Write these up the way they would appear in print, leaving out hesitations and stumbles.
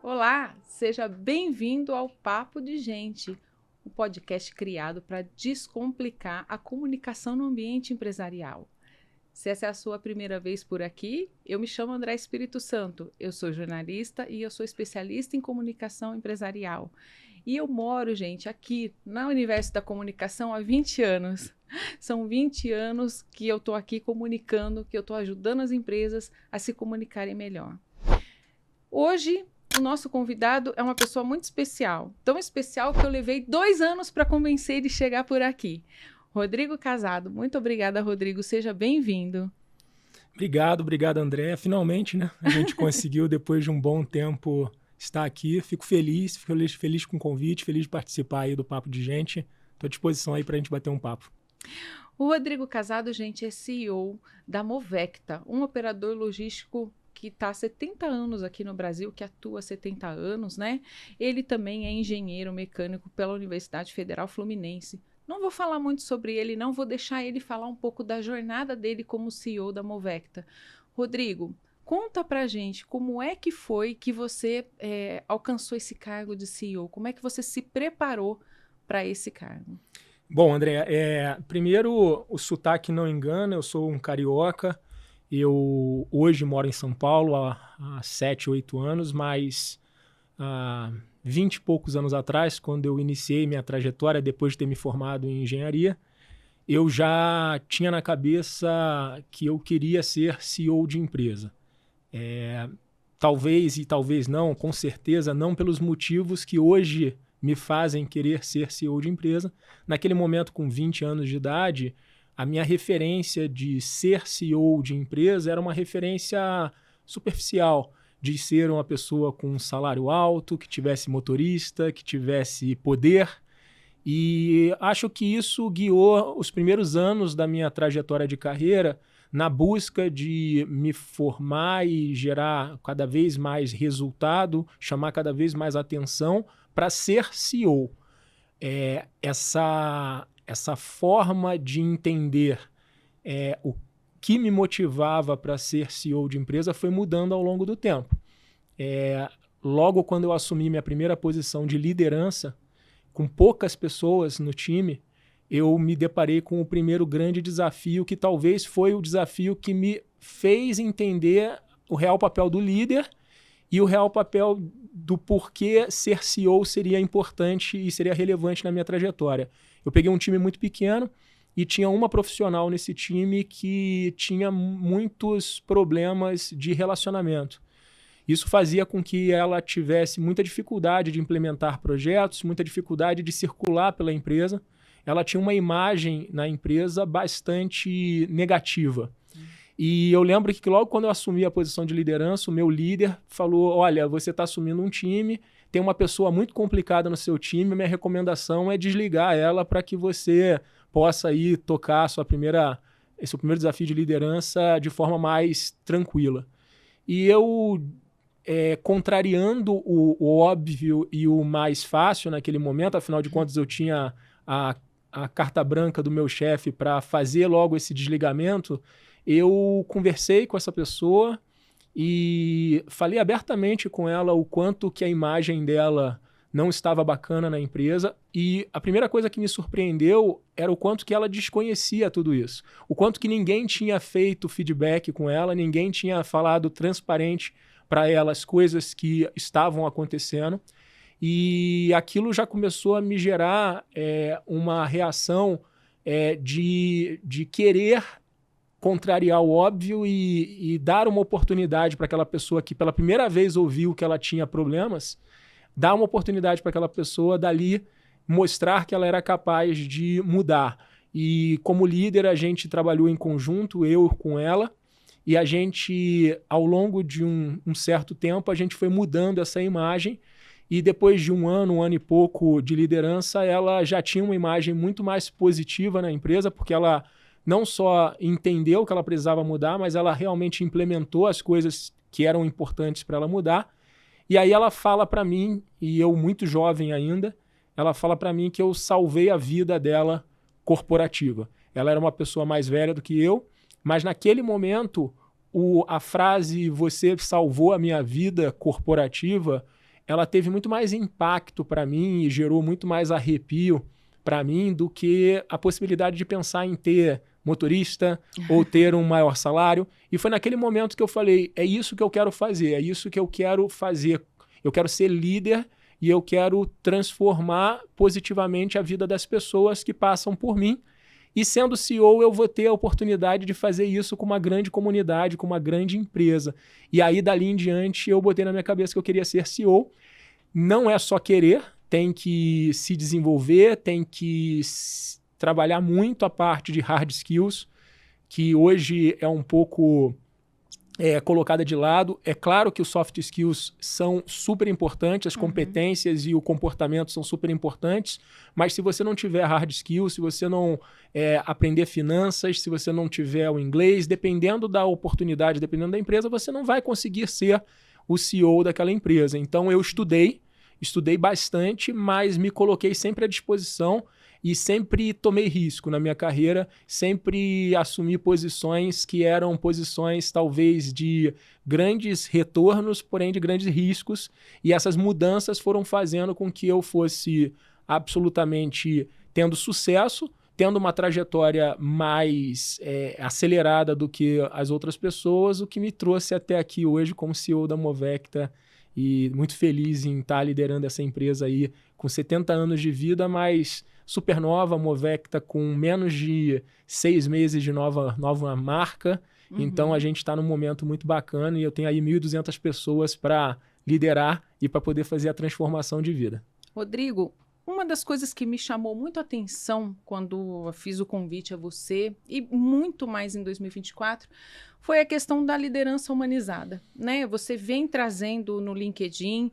Olá, seja bem-vindo ao Papo de Gente, um podcast criado para descomplicar a comunicação no ambiente empresarial. Se essa é a sua primeira vez por aqui, eu me chamo André Espírito Santo, eu sou jornalista e eu sou especialista em comunicação empresarial. E eu moro, gente, aqui no universo da comunicação há 20 anos. São 20 anos que eu estou aqui comunicando, que eu estou ajudando as empresas a se comunicarem melhor. Hoje, o nosso convidado é uma pessoa muito especial. Tão especial que eu levei 2 anos para convencer ele de chegar por aqui. Rodrigo Casado. Muito obrigada, Rodrigo. Seja bem-vindo. Obrigado, André. Finalmente, né? A gente conseguiu, depois de um bom tempo, estar aqui. Fico feliz com o convite, feliz de participar aí do Papo de Gente. Estou à disposição aí para a gente bater um papo. O Rodrigo Casado, gente, é CEO da Movecta, um operador logístico que está há 70 anos aqui no Brasil, que atua há 70 anos, né? Ele também é engenheiro mecânico pela Universidade Federal Fluminense. Não vou falar muito sobre ele, não, vou deixar ele falar um pouco da jornada dele como CEO da Movecta. Rodrigo, conta pra gente como é que foi que você alcançou esse cargo de CEO, como é que você se preparou para esse cargo? Bom, André, primeiro o sotaque não engana, eu sou um carioca, eu hoje moro em São Paulo há 7, 8 anos, mas há 20 e poucos anos atrás, quando eu iniciei minha trajetória, depois de ter me formado em engenharia, eu já tinha na cabeça que eu queria ser CEO de empresa. Talvez e talvez não, com certeza não pelos motivos que hoje me fazem querer ser CEO de empresa. Naquele momento, com 20 anos de idade, a minha referência de ser CEO de empresa era uma referência superficial, de ser uma pessoa com um salário alto, que tivesse motorista, que tivesse poder. E acho que isso guiou os primeiros anos da minha trajetória de carreira na busca de me formar e gerar cada vez mais resultado, chamar cada vez mais atenção para ser CEO. Essa forma de entender o que me motivava para ser CEO de empresa foi mudando ao longo do tempo. Logo quando eu assumi minha primeira posição de liderança, com poucas pessoas no time, eu me deparei com o primeiro grande desafio, que talvez foi o desafio que me fez entender o real papel do líder e o real papel do porquê ser CEO seria importante e seria relevante na minha trajetória. Eu peguei um time muito pequeno e tinha uma profissional nesse time que tinha muitos problemas de relacionamento. Isso fazia com que ela tivesse muita dificuldade de implementar projetos, muita dificuldade de circular pela empresa. Ela tinha uma imagem na empresa bastante negativa. E eu lembro que logo quando eu assumi a posição de liderança, o meu líder falou: olha, você está assumindo um time, tem uma pessoa muito complicada no seu time, minha recomendação é desligar ela para que você possa aí tocar esse primeiro desafio de liderança de forma mais tranquila. E eu, contrariando o óbvio e o mais fácil naquele momento, afinal de contas eu tinha a carta branca do meu chefe para fazer logo esse desligamento, eu conversei com essa pessoa e falei abertamente com ela o quanto que a imagem dela não estava bacana na empresa, e a primeira coisa que me surpreendeu era o quanto que ela desconhecia tudo isso, o quanto que ninguém tinha feito feedback com ela, ninguém tinha falado transparente para ela as coisas que estavam acontecendo, e aquilo já começou a me gerar uma reação de querer contrariar o óbvio e dar uma oportunidade para aquela pessoa que pela primeira vez ouviu que ela tinha problemas, dar uma oportunidade para aquela pessoa dali mostrar que ela era capaz de mudar. E como líder a gente trabalhou em conjunto, eu com ela, e a gente, ao longo de um certo tempo, a gente foi mudando essa imagem, e depois de um ano e pouco de liderança, ela já tinha uma imagem muito mais positiva na empresa, porque ela não só entendeu que ela precisava mudar, mas ela realmente implementou as coisas que eram importantes para ela mudar. E aí ela fala para mim, e eu muito jovem ainda, ela fala para mim que eu salvei a vida dela corporativa. Ela era uma pessoa mais velha do que eu, mas naquele momento a frase "você salvou a minha vida corporativa" ela teve muito mais impacto para mim e gerou muito mais arrepio para mim do que a possibilidade de pensar em ter motorista ou ter um maior salário. E foi naquele momento que eu falei, é isso que eu quero fazer, é isso que eu quero fazer. Eu quero ser líder e eu quero transformar positivamente a vida das pessoas que passam por mim. E sendo CEO, eu vou ter a oportunidade de fazer isso com uma grande comunidade, com uma grande empresa. E aí, dali em diante, eu botei na minha cabeça que eu queria ser CEO. Não é só querer, tem que se desenvolver, tem que trabalhar muito a parte de hard skills, que hoje é um pouco colocada de lado. É claro que os soft skills são super importantes, as competências e o comportamento são super importantes, mas se você não tiver hard skills, se você não aprender finanças, se você não tiver o inglês, dependendo da oportunidade, dependendo da empresa, você não vai conseguir ser o CEO daquela empresa. Então eu estudei bastante, mas me coloquei sempre à disposição e sempre tomei risco na minha carreira, sempre assumi posições que eram posições talvez de grandes retornos, porém de grandes riscos, e essas mudanças foram fazendo com que eu fosse absolutamente tendo sucesso, tendo uma trajetória mais acelerada do que as outras pessoas, o que me trouxe até aqui hoje como CEO da Movecta, e muito feliz em estar liderando essa empresa aí com 70 anos de vida, mas super nova, a Movecta com menos de 6 meses de nova marca. Então a gente está num momento muito bacana e eu tenho aí 1.200 pessoas para liderar e para poder fazer a transformação de vida. Rodrigo, uma das coisas que me chamou muito a atenção quando eu fiz o convite a você, e muito mais em 2024, foi a questão da liderança humanizada, né? Você vem trazendo no LinkedIn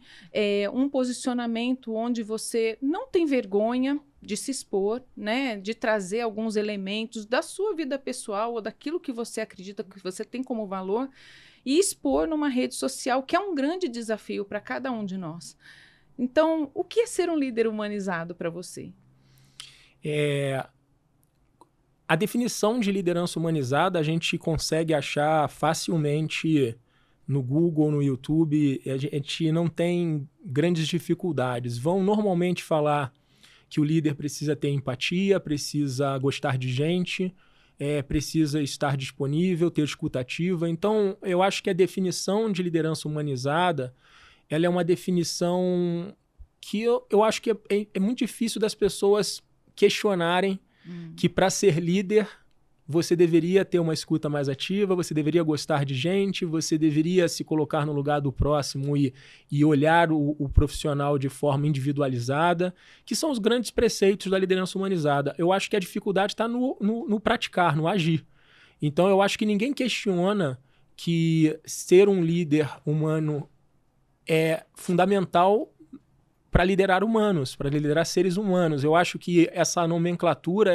um posicionamento onde você não tem vergonha de se expor, né? De trazer alguns elementos da sua vida pessoal ou daquilo que você acredita que você tem como valor e expor numa rede social, que é um grande desafio para cada um de nós. Então, o que é ser um líder humanizado para você? A definição de liderança humanizada a gente consegue achar facilmente no Google, no YouTube. A gente não tem grandes dificuldades. Vão normalmente falar que o líder precisa ter empatia, precisa gostar de gente, precisa estar disponível, ter escuta ativa. Então, eu acho que a definição de liderança humanizada ela é uma definição que eu acho que é muito difícil das pessoas questionarem que para ser líder você deveria ter uma escuta mais ativa, você deveria gostar de gente, você deveria se colocar no lugar do próximo e olhar o profissional de forma individualizada, que são os grandes preceitos da liderança humanizada. Eu acho que a dificuldade está no praticar, no agir. Então eu acho que ninguém questiona que ser um líder humano é fundamental para liderar humanos, para liderar seres humanos. Eu acho que essa nomenclatura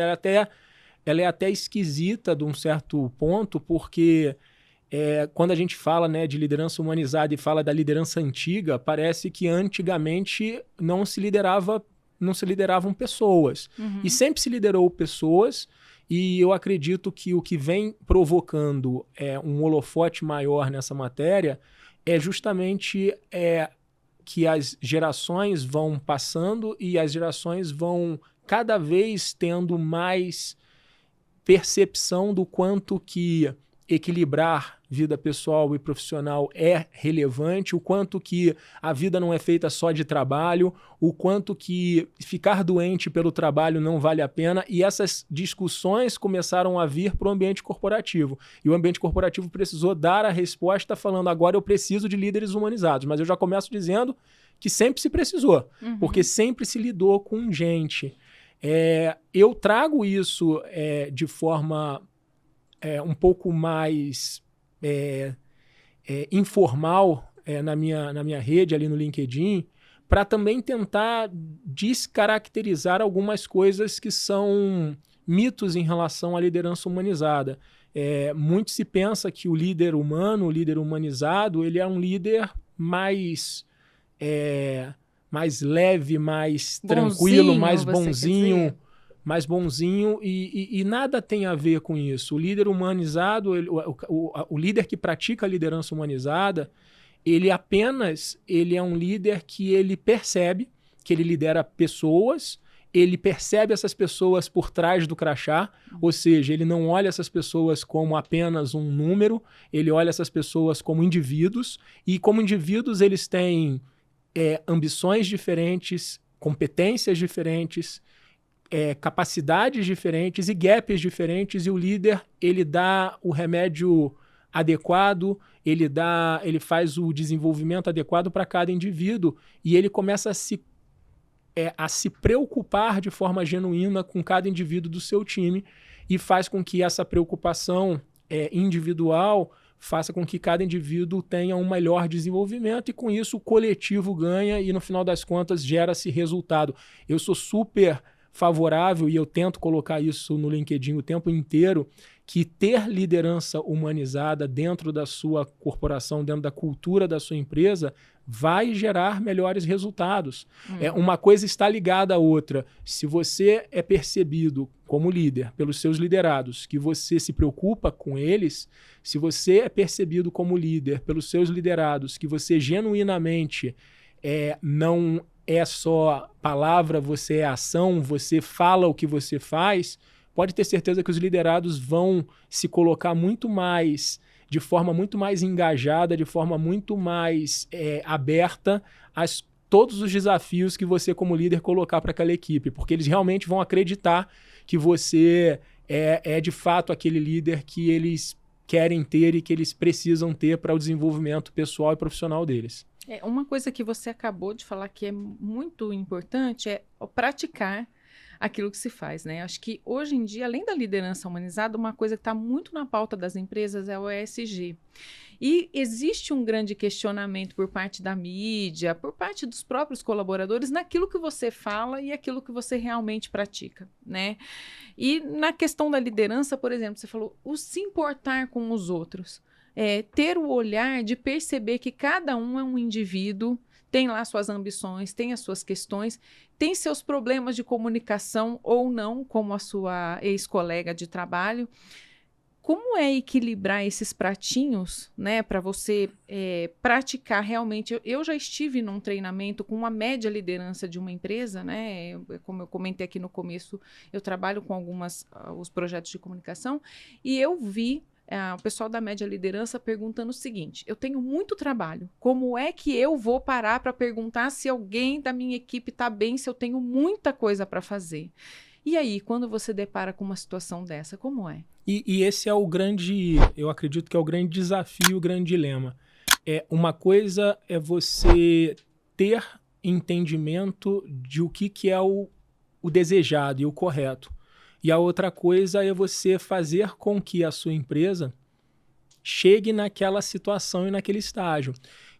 ela é até esquisita de um certo ponto, porque quando a gente fala, né, de liderança humanizada e fala da liderança antiga, parece que antigamente não se lideravam pessoas. E sempre se liderou pessoas, e eu acredito que o que vem provocando um holofote maior nessa matéria é justamente que as gerações vão passando e as gerações vão cada vez tendo mais percepção do quanto que equilibrar vida pessoal e profissional é relevante, o quanto que a vida não é feita só de trabalho, o quanto que ficar doente pelo trabalho não vale a pena, e essas discussões começaram a vir para o ambiente corporativo. E o ambiente corporativo precisou dar a resposta falando, agora eu preciso de líderes humanizados, mas eu já começo dizendo que sempre se precisou, porque sempre se lidou com gente. Eu trago isso de forma um pouco mais informal na minha rede ali no LinkedIn, para também tentar descaracterizar algumas coisas que são mitos em relação à liderança humanizada. Muito se pensa que o líder humano, o líder humanizado, ele é um líder mais leve, mais tranquilo, mais bonzinho, e nada tem a ver com isso. O líder humanizado, o líder que pratica a liderança humanizada, ele é um líder que ele percebe que ele lidera pessoas, ele percebe essas pessoas por trás do crachá, ou seja, ele não olha essas pessoas como apenas um número, ele olha essas pessoas como indivíduos, e como indivíduos eles têm ambições diferentes, competências diferentes, capacidades diferentes e gaps diferentes, e o líder ele dá o remédio adequado, ele faz o desenvolvimento adequado para cada indivíduo, e ele começa a se preocupar de forma genuína com cada indivíduo do seu time, e faz com que essa preocupação individual faça com que cada indivíduo tenha um melhor desenvolvimento, e com isso o coletivo ganha e no final das contas gera-se resultado. Eu sou super favorável, e eu tento colocar isso no LinkedIn o tempo inteiro, que ter liderança humanizada dentro da sua corporação, dentro da cultura da sua empresa, vai gerar melhores resultados. Uma coisa está ligada à outra. Se você é percebido como líder pelos seus liderados, que você se preocupa com eles, se você é percebido como líder pelos seus liderados, que você genuinamente não é só palavra, você é ação, você fala o que você faz, pode ter certeza que os liderados vão se colocar muito mais, de forma muito mais engajada, de forma muito mais aberta a todos os desafios que você como líder colocar para aquela equipe, porque eles realmente vão acreditar que você é de fato aquele líder que eles querem ter e que eles precisam ter para o desenvolvimento pessoal e profissional deles. Uma coisa que você acabou de falar que é muito importante é praticar aquilo que se faz, né? Acho que hoje em dia, além da liderança humanizada, uma coisa que está muito na pauta das empresas é o ESG. E existe um grande questionamento por parte da mídia, por parte dos próprios colaboradores, naquilo que você fala e aquilo que você realmente pratica, né? E na questão da liderança, por exemplo, você falou o se importar com os outros. Ter o olhar de perceber que cada um é um indivíduo, tem lá suas ambições, tem as suas questões, tem seus problemas de comunicação ou não, como a sua ex-colega de trabalho. Como é equilibrar esses pratinhos, né, para você praticar realmente? Eu já estive num treinamento com uma média liderança de uma empresa, né? Como eu comentei aqui no começo, eu trabalho com os projetos de comunicação, e eu vi o pessoal da média liderança perguntando o seguinte: eu tenho muito trabalho, como é que eu vou parar para perguntar se alguém da minha equipe está bem, se eu tenho muita coisa para fazer? E aí, quando você depara com uma situação dessa, como é? E esse é o grande, eu acredito que é o grande desafio, o grande dilema. Uma coisa é você ter entendimento de o que é o desejado e o correto. E a outra coisa é você fazer com que a sua empresa chegue naquela situação e naquele estágio.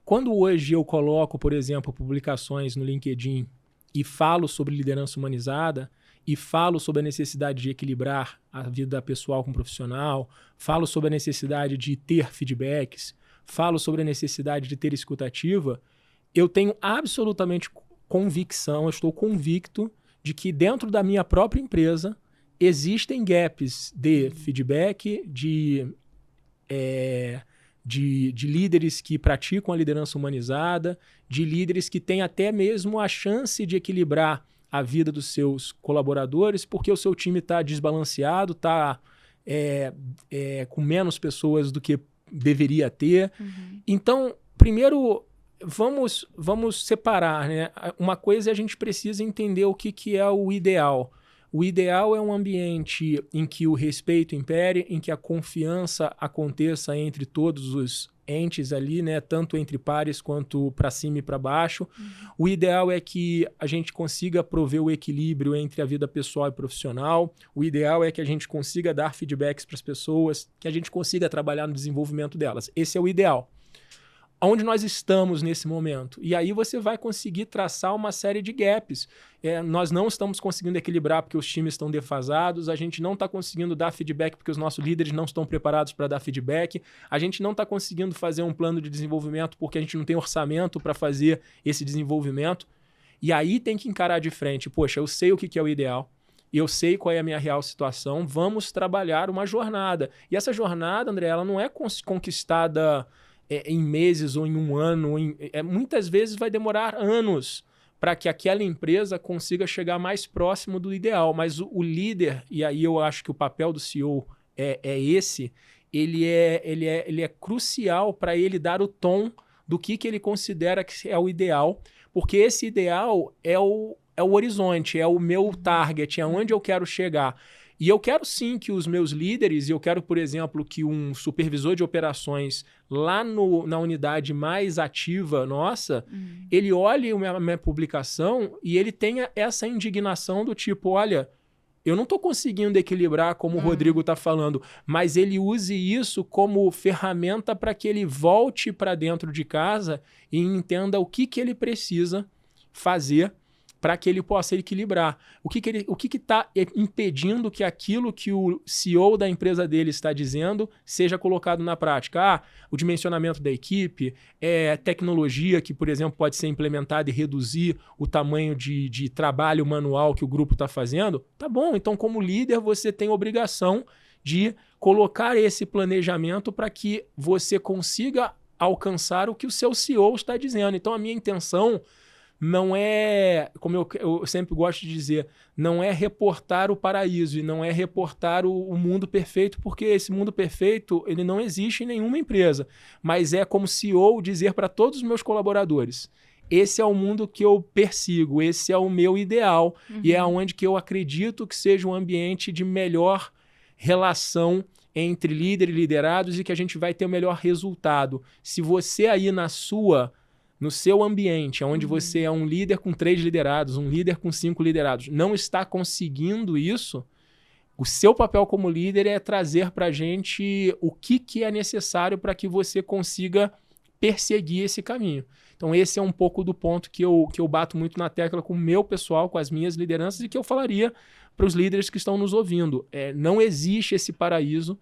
Quando hoje eu coloco, por exemplo, publicações no LinkedIn e falo sobre liderança humanizada, e falo sobre a necessidade de equilibrar a vida pessoal com profissional, falo sobre a necessidade de ter feedbacks, falo sobre a necessidade de ter escutativa, eu tenho absolutamente convicção, eu estou convicto de que dentro da minha própria empresa existem gaps de feedback, de líderes que praticam a liderança humanizada, de líderes que têm até mesmo a chance de equilibrar a vida dos seus colaboradores, porque o seu time está desbalanceado, está com menos pessoas do que deveria ter. Uhum. Então, primeiro, vamos separar, né? Uma coisa é a gente precisa entender o que é o ideal. O ideal é um ambiente em que o respeito impere, em que a confiança aconteça entre todos os entes ali, né? Tanto entre pares quanto para cima e para baixo. Uhum. O ideal é que a gente consiga prover o equilíbrio entre a vida pessoal e profissional. O ideal é que a gente consiga dar feedbacks para as pessoas, que a gente consiga trabalhar no desenvolvimento delas. Esse é o ideal. Onde nós estamos nesse momento? E aí você vai conseguir traçar uma série de gaps. Nós não estamos conseguindo equilibrar porque os times estão defasados, a gente não está conseguindo dar feedback porque os nossos líderes não estão preparados para dar feedback, a gente não está conseguindo fazer um plano de desenvolvimento porque a gente não tem orçamento para fazer esse desenvolvimento. E aí tem que encarar de frente, poxa, eu sei o que é o ideal, eu sei qual é a minha real situação, vamos trabalhar uma jornada. E essa jornada, André, ela não é conquistada em meses ou em um ano. Muitas vezes vai demorar anos para que aquela empresa consiga chegar mais próximo do ideal. Mas o líder, e aí eu acho que o papel do CEO é esse, ele é crucial para ele dar o tom do que ele considera que é o ideal, porque esse ideal é o horizonte, é o meu target, é onde eu quero chegar. E eu quero sim que os meus líderes, eu quero, por exemplo, que um supervisor de operações lá na unidade mais ativa nossa, ele olhe a minha publicação e ele tenha essa indignação do tipo, olha, eu não estou conseguindo equilibrar como o Rodrigo está falando, mas ele use isso como ferramenta para que ele volte para dentro de casa e entenda o que ele precisa fazer para que ele possa equilibrar. O que está impedindo que aquilo que o CEO da empresa dele está dizendo seja colocado na prática? O dimensionamento da equipe, tecnologia que, por exemplo, pode ser implementada e reduzir o tamanho de trabalho manual que o grupo está fazendo. Tá bom, então como líder você tem obrigação de colocar esse planejamento para que você consiga alcançar o que o seu CEO está dizendo. Então a minha intenção não é, como eu sempre gosto de dizer, não é reportar o paraíso e não é reportar o mundo perfeito, porque esse mundo perfeito ele não existe em nenhuma empresa, mas é como CEO dizer para todos os meus colaboradores, esse é o mundo que eu persigo, esse é o meu ideal e é onde que eu acredito que seja um ambiente de melhor relação entre líder e liderados e que a gente vai ter o melhor resultado. Se você aí no seu ambiente, onde você é um líder com 3 liderados, um líder com 5 liderados, não está conseguindo isso, o seu papel como líder é trazer para a gente o que é necessário para que você consiga perseguir esse caminho. Então esse é um pouco do ponto que eu bato muito na tecla com o meu pessoal, com as minhas lideranças e que eu falaria para os líderes que estão nos ouvindo. Não existe esse paraíso,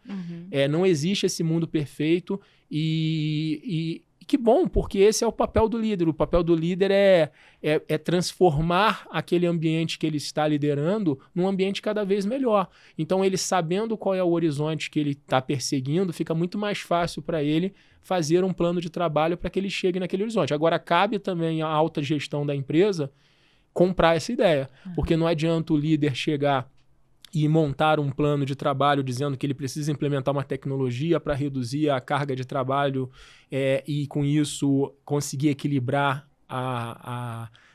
não existe esse mundo perfeito e que bom, porque esse é o papel do líder. O papel do líder é transformar aquele ambiente que ele está liderando num ambiente cada vez melhor. Então, ele sabendo qual é o horizonte que ele está perseguindo, fica muito mais fácil para ele fazer um plano de trabalho para que ele chegue naquele horizonte. Agora, cabe também à alta gestão da empresa comprar essa ideia, porque não adianta o líder chegar e montar um plano de trabalho dizendo que ele precisa implementar uma tecnologia para reduzir a carga de trabalho e, com isso, conseguir equilibrar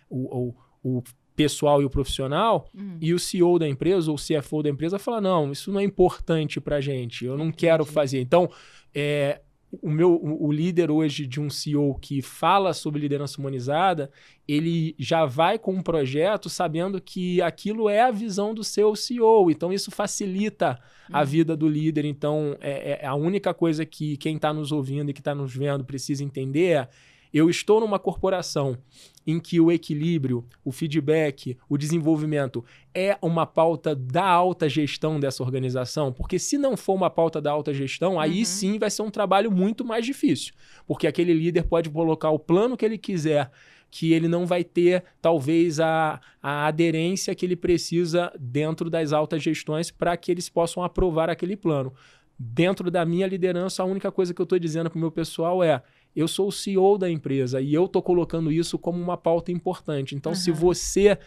o pessoal e o profissional, e o CEO da empresa ou o CFO da empresa fala, não, isso não é importante para a gente, eu não quero fazer. Então, o líder hoje de um CEO que fala sobre liderança humanizada, ele já vai com um projeto sabendo que aquilo é a visão do seu CEO. Então, isso facilita a vida do líder. Então, a única coisa que quem está nos ouvindo e que está nos vendo precisa entender é: eu estou numa corporação em que o equilíbrio, o feedback, o desenvolvimento é uma pauta da alta gestão dessa organização, porque se não for uma pauta da alta gestão, aí sim vai ser um trabalho muito mais difícil, porque aquele líder pode colocar o plano que ele quiser, que ele não vai ter, talvez, a aderência que ele precisa dentro das altas gestões para que eles possam aprovar aquele plano. Dentro da minha liderança, a única coisa que eu estou dizendo para o meu pessoal é: eu sou o CEO da empresa e eu estou colocando isso como uma pauta importante. Então, se você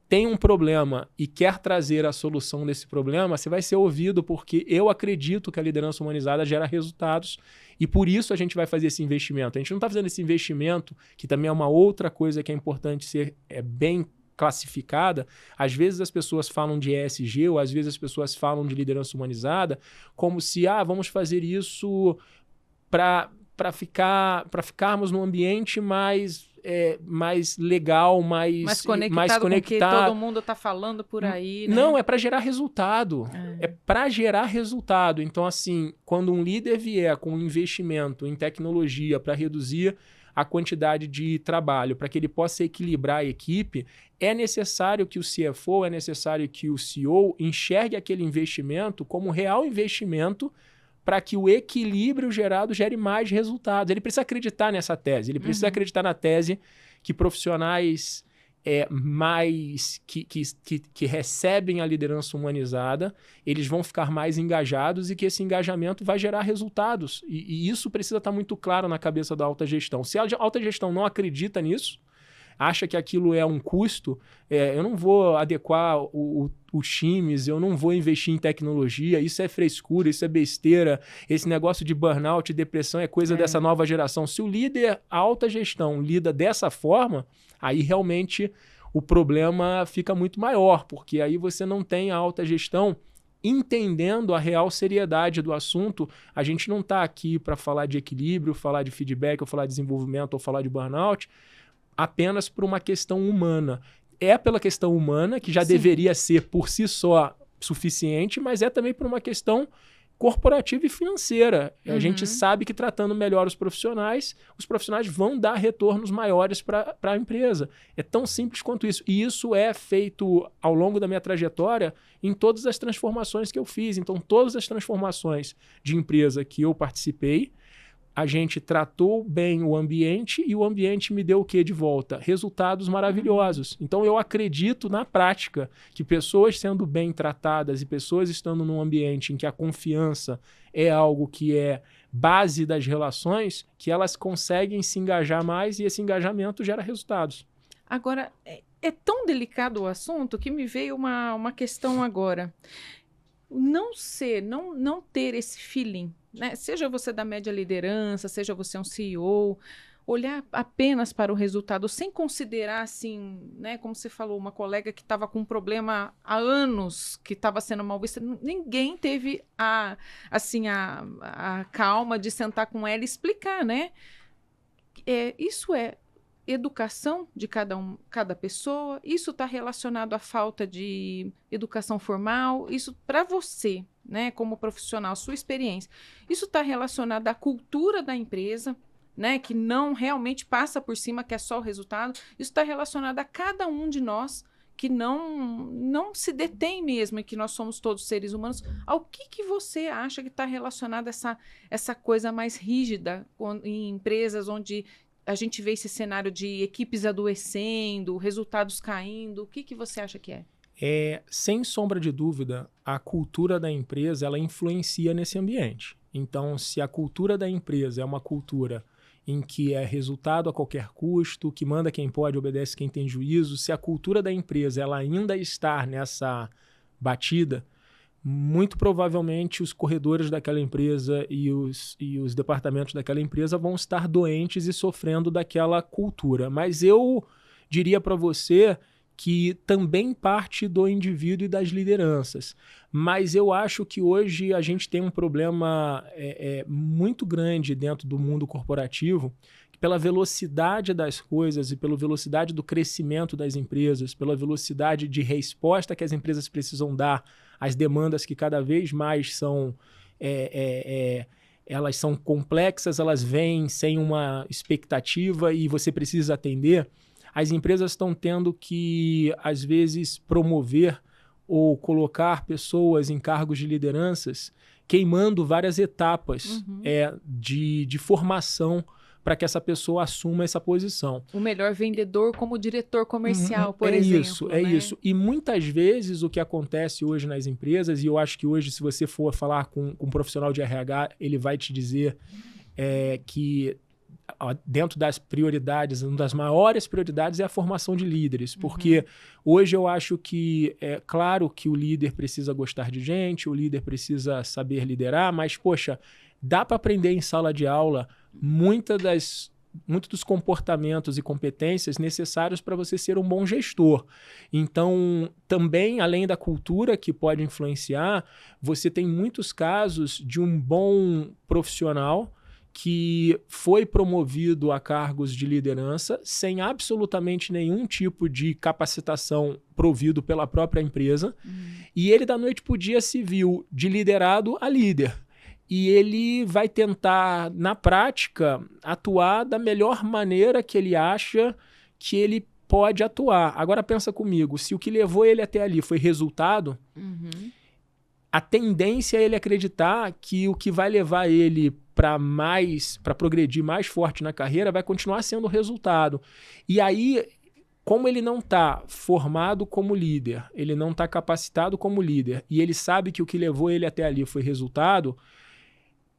tem um problema e quer trazer a solução desse problema, você vai ser ouvido, porque eu acredito que a liderança humanizada gera resultados e por isso a gente vai fazer esse investimento. A gente não está fazendo esse investimento, que também é uma outra coisa que é importante ser bem classificada. Às vezes as pessoas falam de ESG ou às vezes as pessoas falam de liderança humanizada como se, vamos fazer isso para ficarmos num ambiente mais legal, mais conectado com o que todo mundo está falando por aí, né? Não, é para gerar resultado. É para gerar resultado. Então, assim, quando um líder vier com um investimento em tecnologia para reduzir a quantidade de trabalho, para que ele possa equilibrar a equipe, é necessário que o CFO, é necessário que o CEO enxergue aquele investimento como um real investimento para que o equilíbrio gerado gere mais resultados. Ele precisa acreditar nessa tese, ele precisa acreditar na tese que profissionais que recebem a liderança humanizada, eles vão ficar mais engajados e que esse engajamento vai gerar resultados. E isso precisa estar muito claro na cabeça da alta gestão. Se a alta gestão não acredita nisso, acha que aquilo é um custo, eu não vou adequar os times, eu não vou investir em tecnologia, isso é frescura, isso é besteira, esse negócio de burnout, depressão é coisa dessa nova geração. Se o líder, a alta gestão, lida dessa forma, aí realmente o problema fica muito maior, porque aí você não tem a alta gestão entendendo a real seriedade do assunto. A gente não está aqui para falar de equilíbrio, falar de feedback, ou falar de desenvolvimento, ou falar de burnout, apenas por uma questão humana. É pela questão humana, que já deveria ser por si só suficiente, mas é também por uma questão corporativa e financeira. A gente sabe que tratando melhor os profissionais vão dar retornos maiores para a empresa. É tão simples quanto isso. E isso é feito ao longo da minha trajetória em todas as transformações que eu fiz. Então, todas as transformações de empresa que eu participei, a gente tratou bem o ambiente e o ambiente me deu o que de volta? Resultados maravilhosos. Então, eu acredito na prática que pessoas sendo bem tratadas e pessoas estando num ambiente em que a confiança é algo que é base das relações, que elas conseguem se engajar mais e esse engajamento gera resultados. Agora, é tão delicado o assunto que me veio uma questão agora. Não ter esse feeling, né? Seja você da média liderança, seja você um CEO, olhar apenas para o resultado, sem considerar, assim, né, como você falou, uma colega que estava com um problema há anos, que estava sendo mal vista, ninguém teve a calma de sentar com ela e explicar, né? Isso é educação de cada pessoa, isso está relacionado à falta de educação formal, isso para você, né, como profissional, sua experiência, isso está relacionado à cultura da empresa, né, que não realmente passa por cima, que é só o resultado, isso está relacionado a cada um de nós, que não se detém mesmo, e que nós somos todos seres humanos. Ao que você acha que está relacionado a essa coisa mais rígida em empresas onde a gente vê esse cenário de equipes adoecendo, resultados caindo? O que você acha que é? Sem sombra de dúvida, a cultura da empresa ela influencia nesse ambiente. Então, se a cultura da empresa é uma cultura em que é resultado a qualquer custo, que manda quem pode, obedece quem tem juízo, se a cultura da empresa ela ainda está nessa batida, muito provavelmente os corredores daquela empresa e os departamentos daquela empresa vão estar doentes e sofrendo daquela cultura. Mas eu diria para você que também parte do indivíduo e das lideranças. Mas eu acho que hoje a gente tem um problema muito grande dentro do mundo corporativo, que pela velocidade das coisas e pela velocidade do crescimento das empresas, pela velocidade de resposta que as empresas precisam dar às demandas que cada vez mais são elas são complexas, elas vêm sem uma expectativa e você precisa atender. As empresas estão tendo que, às vezes, promover ou colocar pessoas em cargos de lideranças, queimando várias etapas de formação para que essa pessoa assuma essa posição. O melhor vendedor como diretor comercial, por exemplo. É isso. E muitas vezes o que acontece hoje nas empresas, e eu acho que hoje, se você for falar com um profissional de RH, ele vai te dizer que dentro das prioridades, uma das maiores prioridades é a formação de líderes, porque hoje eu acho que é claro que o líder precisa gostar de gente, o líder precisa saber liderar, mas, poxa, dá para aprender em sala de aula muitos dos comportamentos e competências necessários para você ser um bom gestor. Então, também, além da cultura que pode influenciar, você tem muitos casos de um bom profissional que foi promovido a cargos de liderança sem absolutamente nenhum tipo de capacitação provido pela própria empresa, e ele da noite pro dia se viu de liderado a líder. E ele vai tentar, na prática, atuar da melhor maneira que ele acha que ele pode atuar. Agora pensa comigo, se o que levou ele até ali foi resultado, a tendência é ele acreditar que o que vai levar ele para progredir mais forte na carreira vai continuar sendo o resultado. E aí, como ele não está formado como líder, ele não está capacitado como líder, e ele sabe que o que levou ele até ali foi resultado,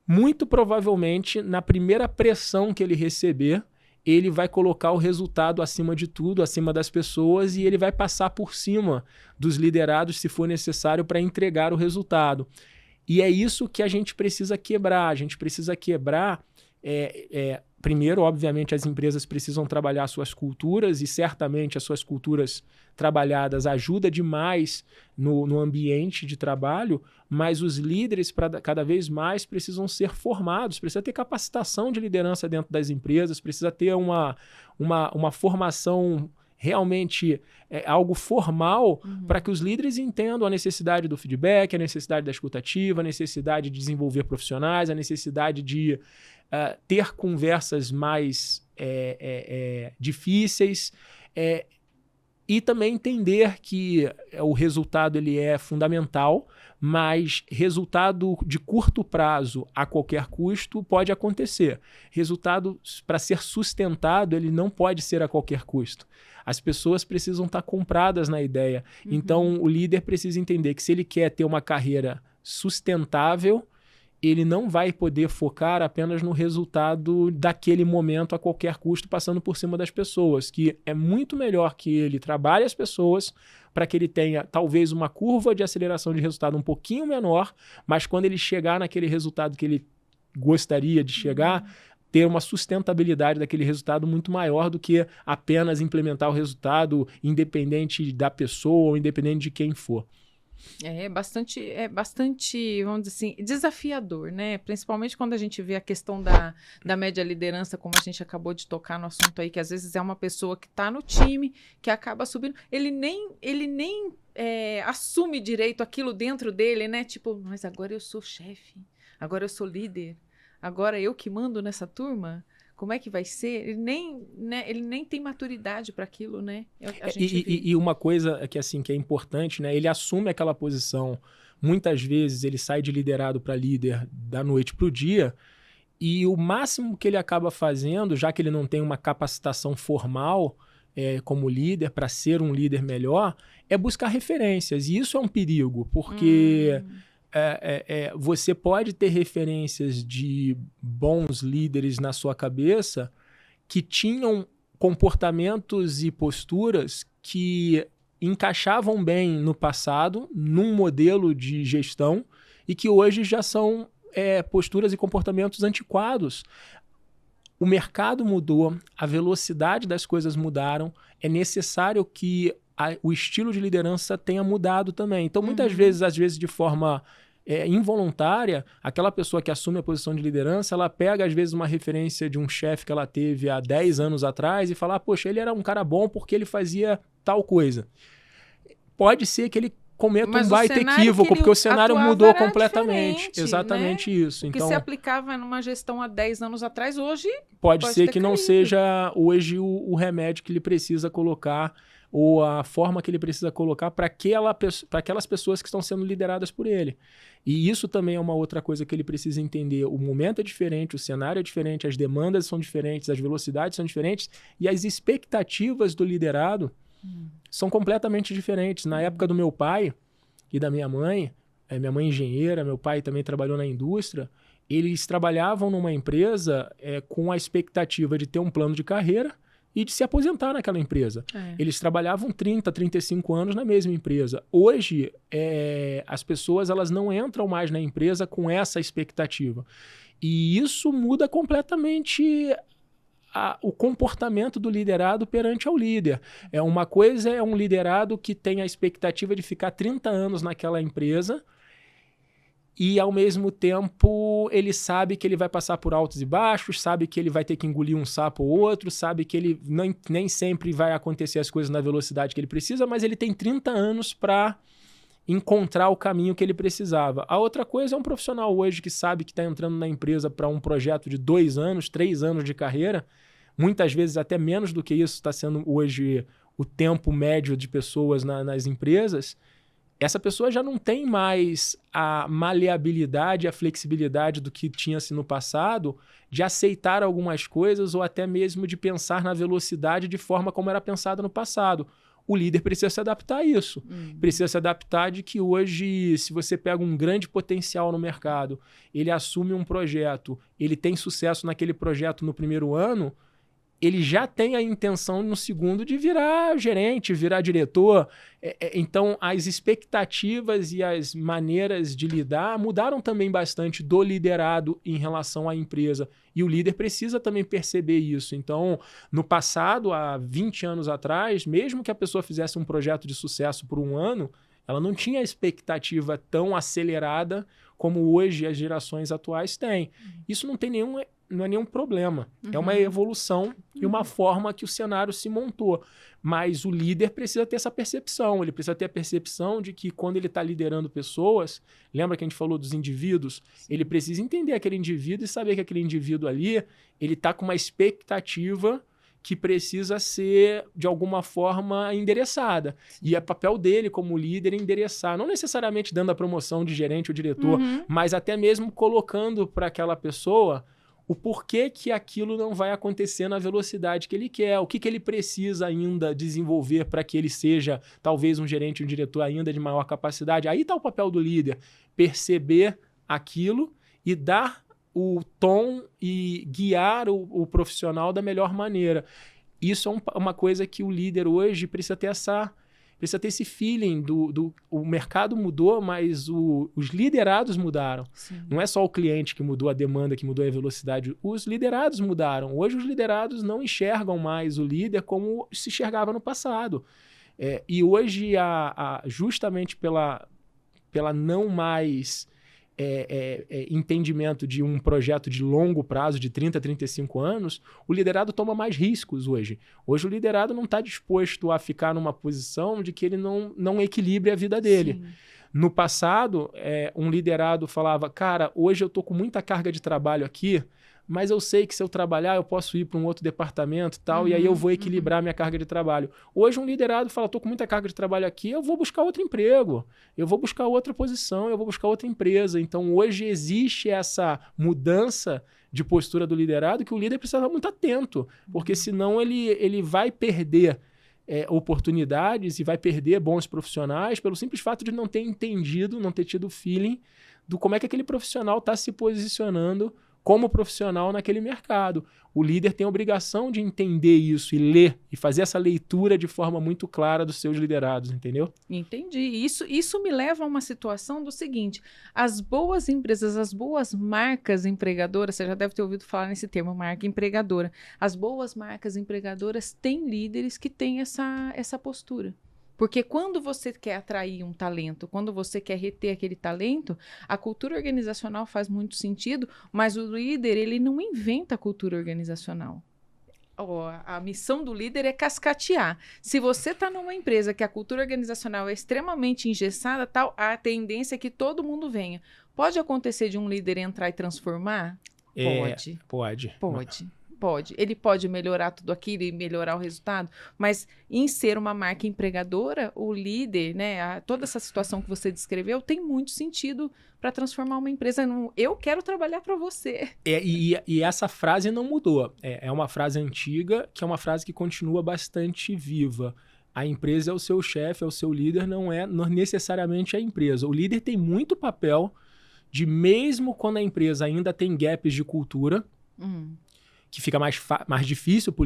muito provavelmente, na primeira pressão que ele receber, ele vai colocar o resultado acima de tudo, acima das pessoas, e ele vai passar por cima dos liderados, se for necessário, para entregar o resultado. E é isso que a gente precisa quebrar. A gente precisa quebrar... Primeiro, obviamente, as empresas precisam trabalhar suas culturas, e certamente as suas culturas trabalhadas ajudam demais no ambiente de trabalho, mas os líderes, cada vez mais, precisam ser formados, precisa ter capacitação de liderança dentro das empresas, precisa ter uma formação realmente algo formal para que os líderes entendam a necessidade do feedback, a necessidade da escuta ativa, a necessidade de desenvolver profissionais, a necessidade de ter conversas mais difíceis e também entender que o resultado ele é fundamental, mas resultado de curto prazo a qualquer custo pode acontecer. Resultado para ser sustentado ele não pode ser a qualquer custo. As pessoas precisam estar compradas na ideia. Então o líder precisa entender que se ele quer ter uma carreira sustentável, ele não vai poder focar apenas no resultado daquele momento a qualquer custo, passando por cima das pessoas, que é muito melhor que ele trabalhe as pessoas para que ele tenha talvez uma curva de aceleração de resultado um pouquinho menor, mas quando ele chegar naquele resultado que ele gostaria de chegar, ter uma sustentabilidade daquele resultado muito maior do que apenas implementar o resultado independente da pessoa ou independente de quem for. É bastante, vamos dizer assim, desafiador, né? Principalmente quando a gente vê a questão da média liderança, como a gente acabou de tocar no assunto aí, que às vezes é uma pessoa que está no time, que acaba subindo, ele nem assume direito aquilo dentro dele, né? Tipo, mas agora eu sou chefe, agora eu sou líder, agora eu que mando nessa turma. Como é que vai ser? Ele nem tem maturidade para aquilo, né? E uma coisa que é importante, né? Ele assume aquela posição. Muitas vezes ele sai de liderado para líder da noite para o dia, e o máximo que ele acaba fazendo, já que ele não tem uma capacitação formal como líder, para ser um líder melhor, é buscar referências. E isso é um perigo, porque... você pode ter referências de bons líderes na sua cabeça que tinham comportamentos e posturas que encaixavam bem no passado, num modelo de gestão, e que hoje já são posturas e comportamentos antiquados. O mercado mudou, a velocidade das coisas mudaram, é necessário que o estilo de liderança tenha mudado também. Então, muitas vezes, às vezes de forma involuntária, aquela pessoa que assume a posição de liderança, ela pega, às vezes, uma referência de um chefe que ela teve há 10 anos atrás e fala, poxa, ele era um cara bom porque ele fazia tal coisa. Pode ser que ele cometa um baita equívoco, porque o cenário mudou completamente. Exatamente, né? Isso. O que se aplicava numa gestão há 10 anos atrás, hoje pode ser que não seja hoje o remédio que ele precisa colocar ou a forma que ele precisa colocar para aquelas pessoas que estão sendo lideradas por ele. E isso também é uma outra coisa que ele precisa entender. O momento é diferente, o cenário é diferente, as demandas são diferentes, as velocidades são diferentes e as expectativas do liderado são completamente diferentes. Na época do meu pai e da minha mãe é engenheira, meu pai também trabalhou na indústria, eles trabalhavam numa empresa com a expectativa de ter um plano de carreira e de se aposentar naquela empresa. Eles trabalhavam 30, 35 anos na mesma empresa. Hoje, as pessoas elas não entram mais na empresa com essa expectativa. E isso muda completamente o comportamento do liderado perante ao líder. Uma coisa é um liderado que tem a expectativa de ficar 30 anos naquela empresa e, ao mesmo tempo, ele sabe que ele vai passar por altos e baixos, sabe que ele vai ter que engolir um sapo ou outro, sabe que ele nem sempre vai acontecer as coisas na velocidade que ele precisa, mas ele tem 30 anos para encontrar o caminho que ele precisava. A outra coisa é um profissional hoje que sabe que está entrando na empresa para um projeto de 2 anos, 3 anos de carreira, muitas vezes até menos do que isso está sendo hoje o tempo médio de pessoas nas empresas. essa pessoa já não tem mais a maleabilidade, a flexibilidade do que tinha-se no passado, de aceitar algumas coisas ou até mesmo de pensar na velocidade de forma como era pensado no passado. O líder precisa se adaptar a isso. Precisa se adaptar de que hoje, se você pega um grande potencial no mercado, ele assume um projeto, ele tem sucesso naquele projeto no primeiro ano, ele já tem a intenção no segundo de virar gerente, virar diretor. Então, as expectativas e as maneiras de lidar mudaram também bastante do liderado em relação à empresa. E o líder precisa também perceber isso. Então, no passado, há 20 anos atrás, mesmo que a pessoa fizesse um projeto de sucesso por um ano, ela não tinha a expectativa tão acelerada como hoje as gerações atuais têm. Isso não é nenhum problema. É uma evolução e uma forma que o cenário se montou. Mas o líder precisa ter essa percepção. Ele precisa ter a percepção de que quando ele está liderando pessoas, lembra que a gente falou dos indivíduos? Ele precisa entender aquele indivíduo e saber que aquele indivíduo ali, ele está com uma expectativa que precisa ser, de alguma forma, endereçada. E é papel dele, como líder, endereçar. Não necessariamente dando a promoção de gerente ou diretor, mas até mesmo colocando para aquela pessoa o porquê que aquilo não vai acontecer na velocidade que ele quer, o que ele precisa ainda desenvolver para que ele seja, talvez, um gerente, um diretor ainda de maior capacidade. Aí está o papel do líder, perceber aquilo e dar o tom e guiar o profissional da melhor maneira. Isso é uma coisa que o líder hoje precisa ter esse feeling o mercado mudou, mas os liderados mudaram. Sim. Não é só o cliente que mudou a demanda, que mudou a velocidade. Os liderados mudaram. Hoje os liderados não enxergam mais o líder como se enxergava no passado. E hoje, justamente pela não mais entendimento de um projeto de longo prazo, de 30, 35 anos, o liderado toma mais riscos hoje. Hoje o liderado não está disposto a ficar numa posição de que ele não equilibre a vida dele. Sim. No passado, um liderado falava, cara, hoje eu estou com muita carga de trabalho aqui, mas eu sei que se eu trabalhar eu posso ir para um outro departamento e tal, e aí eu vou equilibrar minha carga de trabalho. Hoje um liderado fala, estou com muita carga de trabalho aqui, eu vou buscar outro emprego, eu vou buscar outra posição, eu vou buscar outra empresa. Então hoje existe essa mudança de postura do liderado que o líder precisa estar muito atento, porque senão ele vai perder oportunidades e vai perder bons profissionais pelo simples fato de não ter entendido, não ter tido feeling do como é que aquele profissional está se posicionando como profissional naquele mercado. O líder tem a obrigação de entender isso e ler e fazer essa leitura de forma muito clara dos seus liderados, entendeu? Entendi. Isso me leva a uma situação do seguinte: as boas empresas, as boas marcas empregadoras, você já deve ter ouvido falar nesse termo, marca empregadora. As boas marcas empregadoras têm líderes que têm essa postura. Porque quando você quer atrair um talento, quando você quer reter aquele talento, a cultura organizacional faz muito sentido, mas o líder, ele não inventa a cultura organizacional. A missão do líder é cascatear. Se você está numa empresa que a cultura organizacional é extremamente engessada, tal, a tendência é que todo mundo venha. Pode acontecer de um líder entrar e transformar? Pode. Pode. Ele pode melhorar tudo aquilo e melhorar o resultado, mas em ser uma marca empregadora, o líder, né, toda essa situação que você descreveu tem muito sentido para transformar uma empresa num eu quero trabalhar para você. E essa frase não mudou. É uma frase antiga, que é uma frase que continua bastante viva. A empresa é o seu chefe, é o seu líder, não necessariamente a empresa. O líder tem muito papel de, mesmo quando a empresa ainda tem gaps de cultura, que fica mais difícil para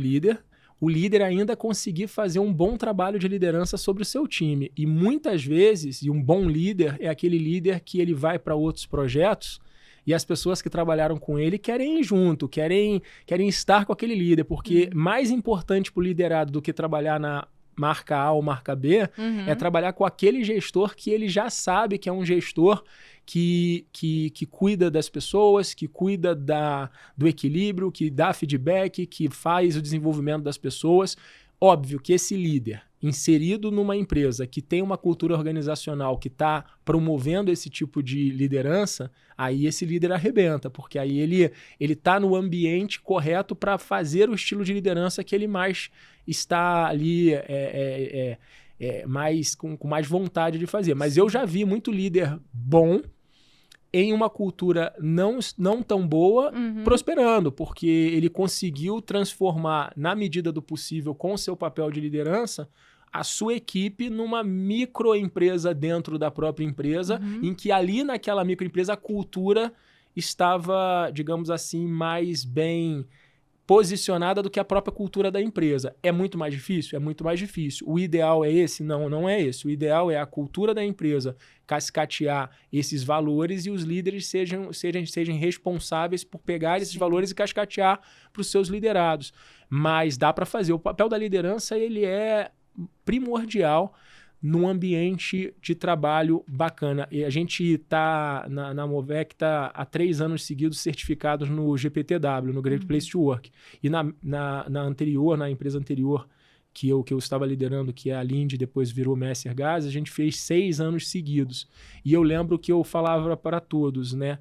o líder ainda conseguir fazer um bom trabalho de liderança sobre o seu time. E muitas vezes, um bom líder é aquele líder que ele vai para outros projetos e as pessoas que trabalharam com ele querem ir junto, querem estar com aquele líder, porque mais importante para o liderado do que trabalhar na marca A ou marca B é trabalhar com aquele gestor que ele já sabe que é um gestor que cuida das pessoas, que cuida do equilíbrio, que dá feedback, que faz o desenvolvimento das pessoas. Óbvio que esse líder, inserido numa empresa que tem uma cultura organizacional que está promovendo esse tipo de liderança, aí esse líder arrebenta, porque aí ele está no ambiente correto para fazer o estilo de liderança que ele mais está ali com mais vontade de fazer. Mas eu já vi muito líder bom em uma cultura não tão boa, prosperando, porque ele conseguiu transformar, na medida do possível, com o seu papel de liderança, a sua equipe numa microempresa dentro da própria empresa, em que ali naquela microempresa a cultura estava, digamos assim, mais bem posicionada do que a própria cultura da empresa. É muito mais difícil? É muito mais difícil. O ideal é esse? Não, não é esse. O ideal é a cultura da empresa cascatear esses valores e os líderes sejam responsáveis por pegar esses valores e cascatear para os seus liderados. Mas dá para fazer. O papel da liderança ele é primordial num ambiente de trabalho bacana. E a gente está, na Movec, está há 3 anos seguidos certificados no GPTW, no Great Place to Work. E na empresa anterior que eu estava liderando, que é a Linde, depois virou Messer Gás, a gente fez 6 anos seguidos. E eu lembro que eu falava para todos, né?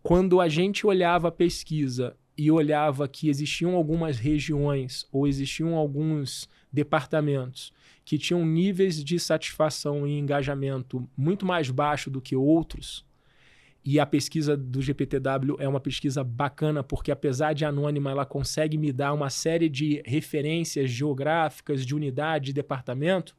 Quando a gente olhava a pesquisa e olhava que existiam algumas regiões ou existiam alguns departamentos que tinham níveis de satisfação e engajamento muito mais baixo do que outros, e a pesquisa do GPTW é uma pesquisa bacana porque, apesar de anônima, ela consegue me dar uma série de referências geográficas de unidade, de departamento,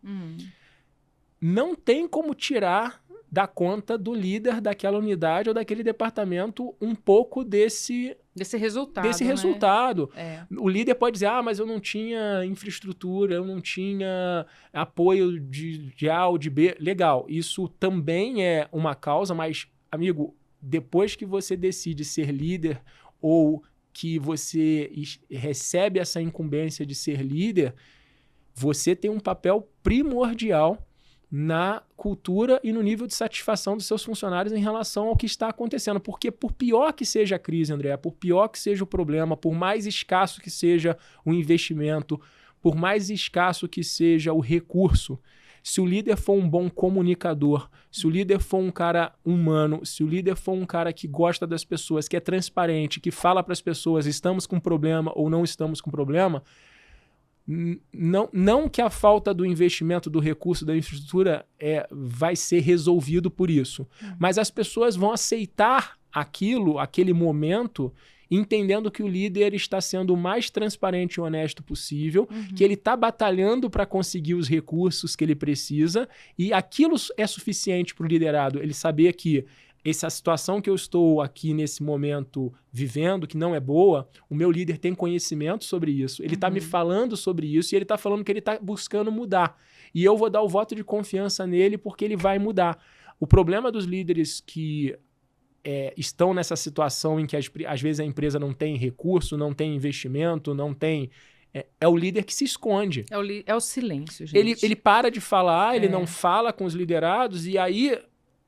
não tem como tirar da conta do líder daquela unidade ou daquele departamento um pouco desse resultado. É. O líder pode dizer, mas eu não tinha infraestrutura, eu não tinha apoio de A ou de B. Legal, isso também é uma causa, mas, amigo, depois que você decide ser líder ou que você recebe essa incumbência de ser líder, você tem um papel primordial na cultura e no nível de satisfação dos seus funcionários em relação ao que está acontecendo. Porque por pior que seja a crise, André, por pior que seja o problema, por mais escasso que seja o investimento, por mais escasso que seja o recurso, se o líder for um bom comunicador, se o líder for um cara humano, se o líder for um cara que gosta das pessoas, que é transparente, que fala para as pessoas estamos com problema ou não estamos com problema, não que a falta do investimento, do recurso, da infraestrutura vai ser resolvido por isso, mas as pessoas vão aceitar aquele momento, entendendo que o líder está sendo o mais transparente e honesto possível, que ele está batalhando para conseguir os recursos que ele precisa, e aquilo é suficiente para o liderado, ele saber que essa situação que eu estou aqui nesse momento vivendo, que não é boa, o meu líder tem conhecimento sobre isso. Ele está me falando sobre isso e ele está falando que ele está buscando mudar. E eu vou dar o voto de confiança nele porque ele vai mudar. O problema dos líderes que estão nessa situação em que às vezes a empresa não tem recurso, não tem investimento, não tem... É o líder que se esconde. É o silêncio, gente. Ele para de falar, ele não fala com os liderados e aí...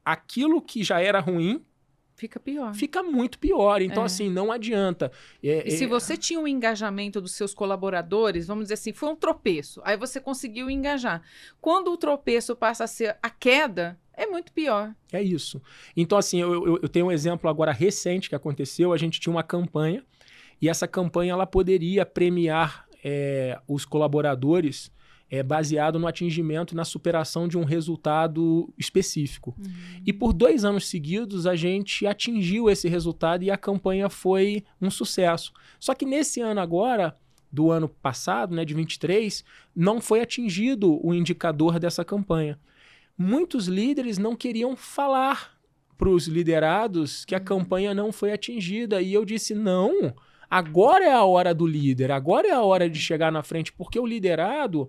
aquilo que já era ruim fica pior. Fica muito pior. Então, assim, não adianta. E se você tinha um engajamento dos seus colaboradores, vamos dizer assim, foi um tropeço. Aí você conseguiu engajar. Quando o tropeço passa a ser a queda, é muito pior. É isso. Então, assim, eu tenho um exemplo agora recente que aconteceu. A gente tinha uma campanha e essa campanha ela poderia premiar os colaboradores baseado no atingimento e na superação de um resultado específico. E por 2 anos seguidos, a gente atingiu esse resultado e a campanha foi um sucesso. Só que nesse ano agora, do ano passado, né, de 23, não foi atingido o indicador dessa campanha. Muitos líderes não queriam falar para os liderados que a campanha não foi atingida. E eu disse, não, agora é a hora do líder, agora é a hora de chegar na frente, porque o liderado...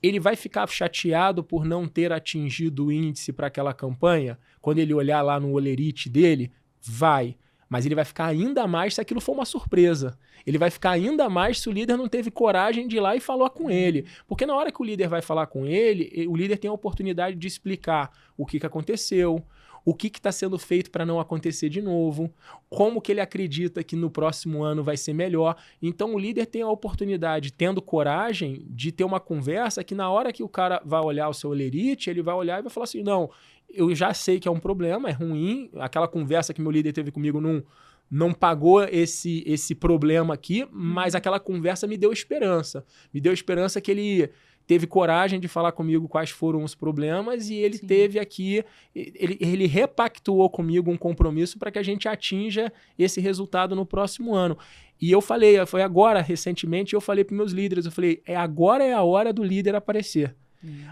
ele vai ficar chateado por não ter atingido o índice para aquela campanha? Quando ele olhar lá no Olerite dele, vai. Mas ele vai ficar ainda mais se aquilo for uma surpresa. Ele vai ficar ainda mais se o líder não teve coragem de ir lá e falar com ele. Porque na hora que o líder vai falar com ele, o líder tem a oportunidade de explicar o que aconteceu, o que está sendo feito para não acontecer de novo, como que ele acredita que no próximo ano vai ser melhor. Então o líder tem a oportunidade, tendo coragem, de ter uma conversa que na hora que o cara vai olhar o seu Olerite, ele vai olhar e vai falar assim, não, eu já sei que é um problema, é ruim, aquela conversa que meu líder teve comigo não pagou esse problema aqui, mas aquela conversa me deu esperança. Me deu esperança que ele teve coragem de falar comigo quais foram os problemas e ele teve aqui, ele repactuou comigo um compromisso para que a gente atinja esse resultado no próximo ano. E eu falei, foi agora, recentemente, eu falei para meus líderes, eu falei, agora é a hora do líder aparecer.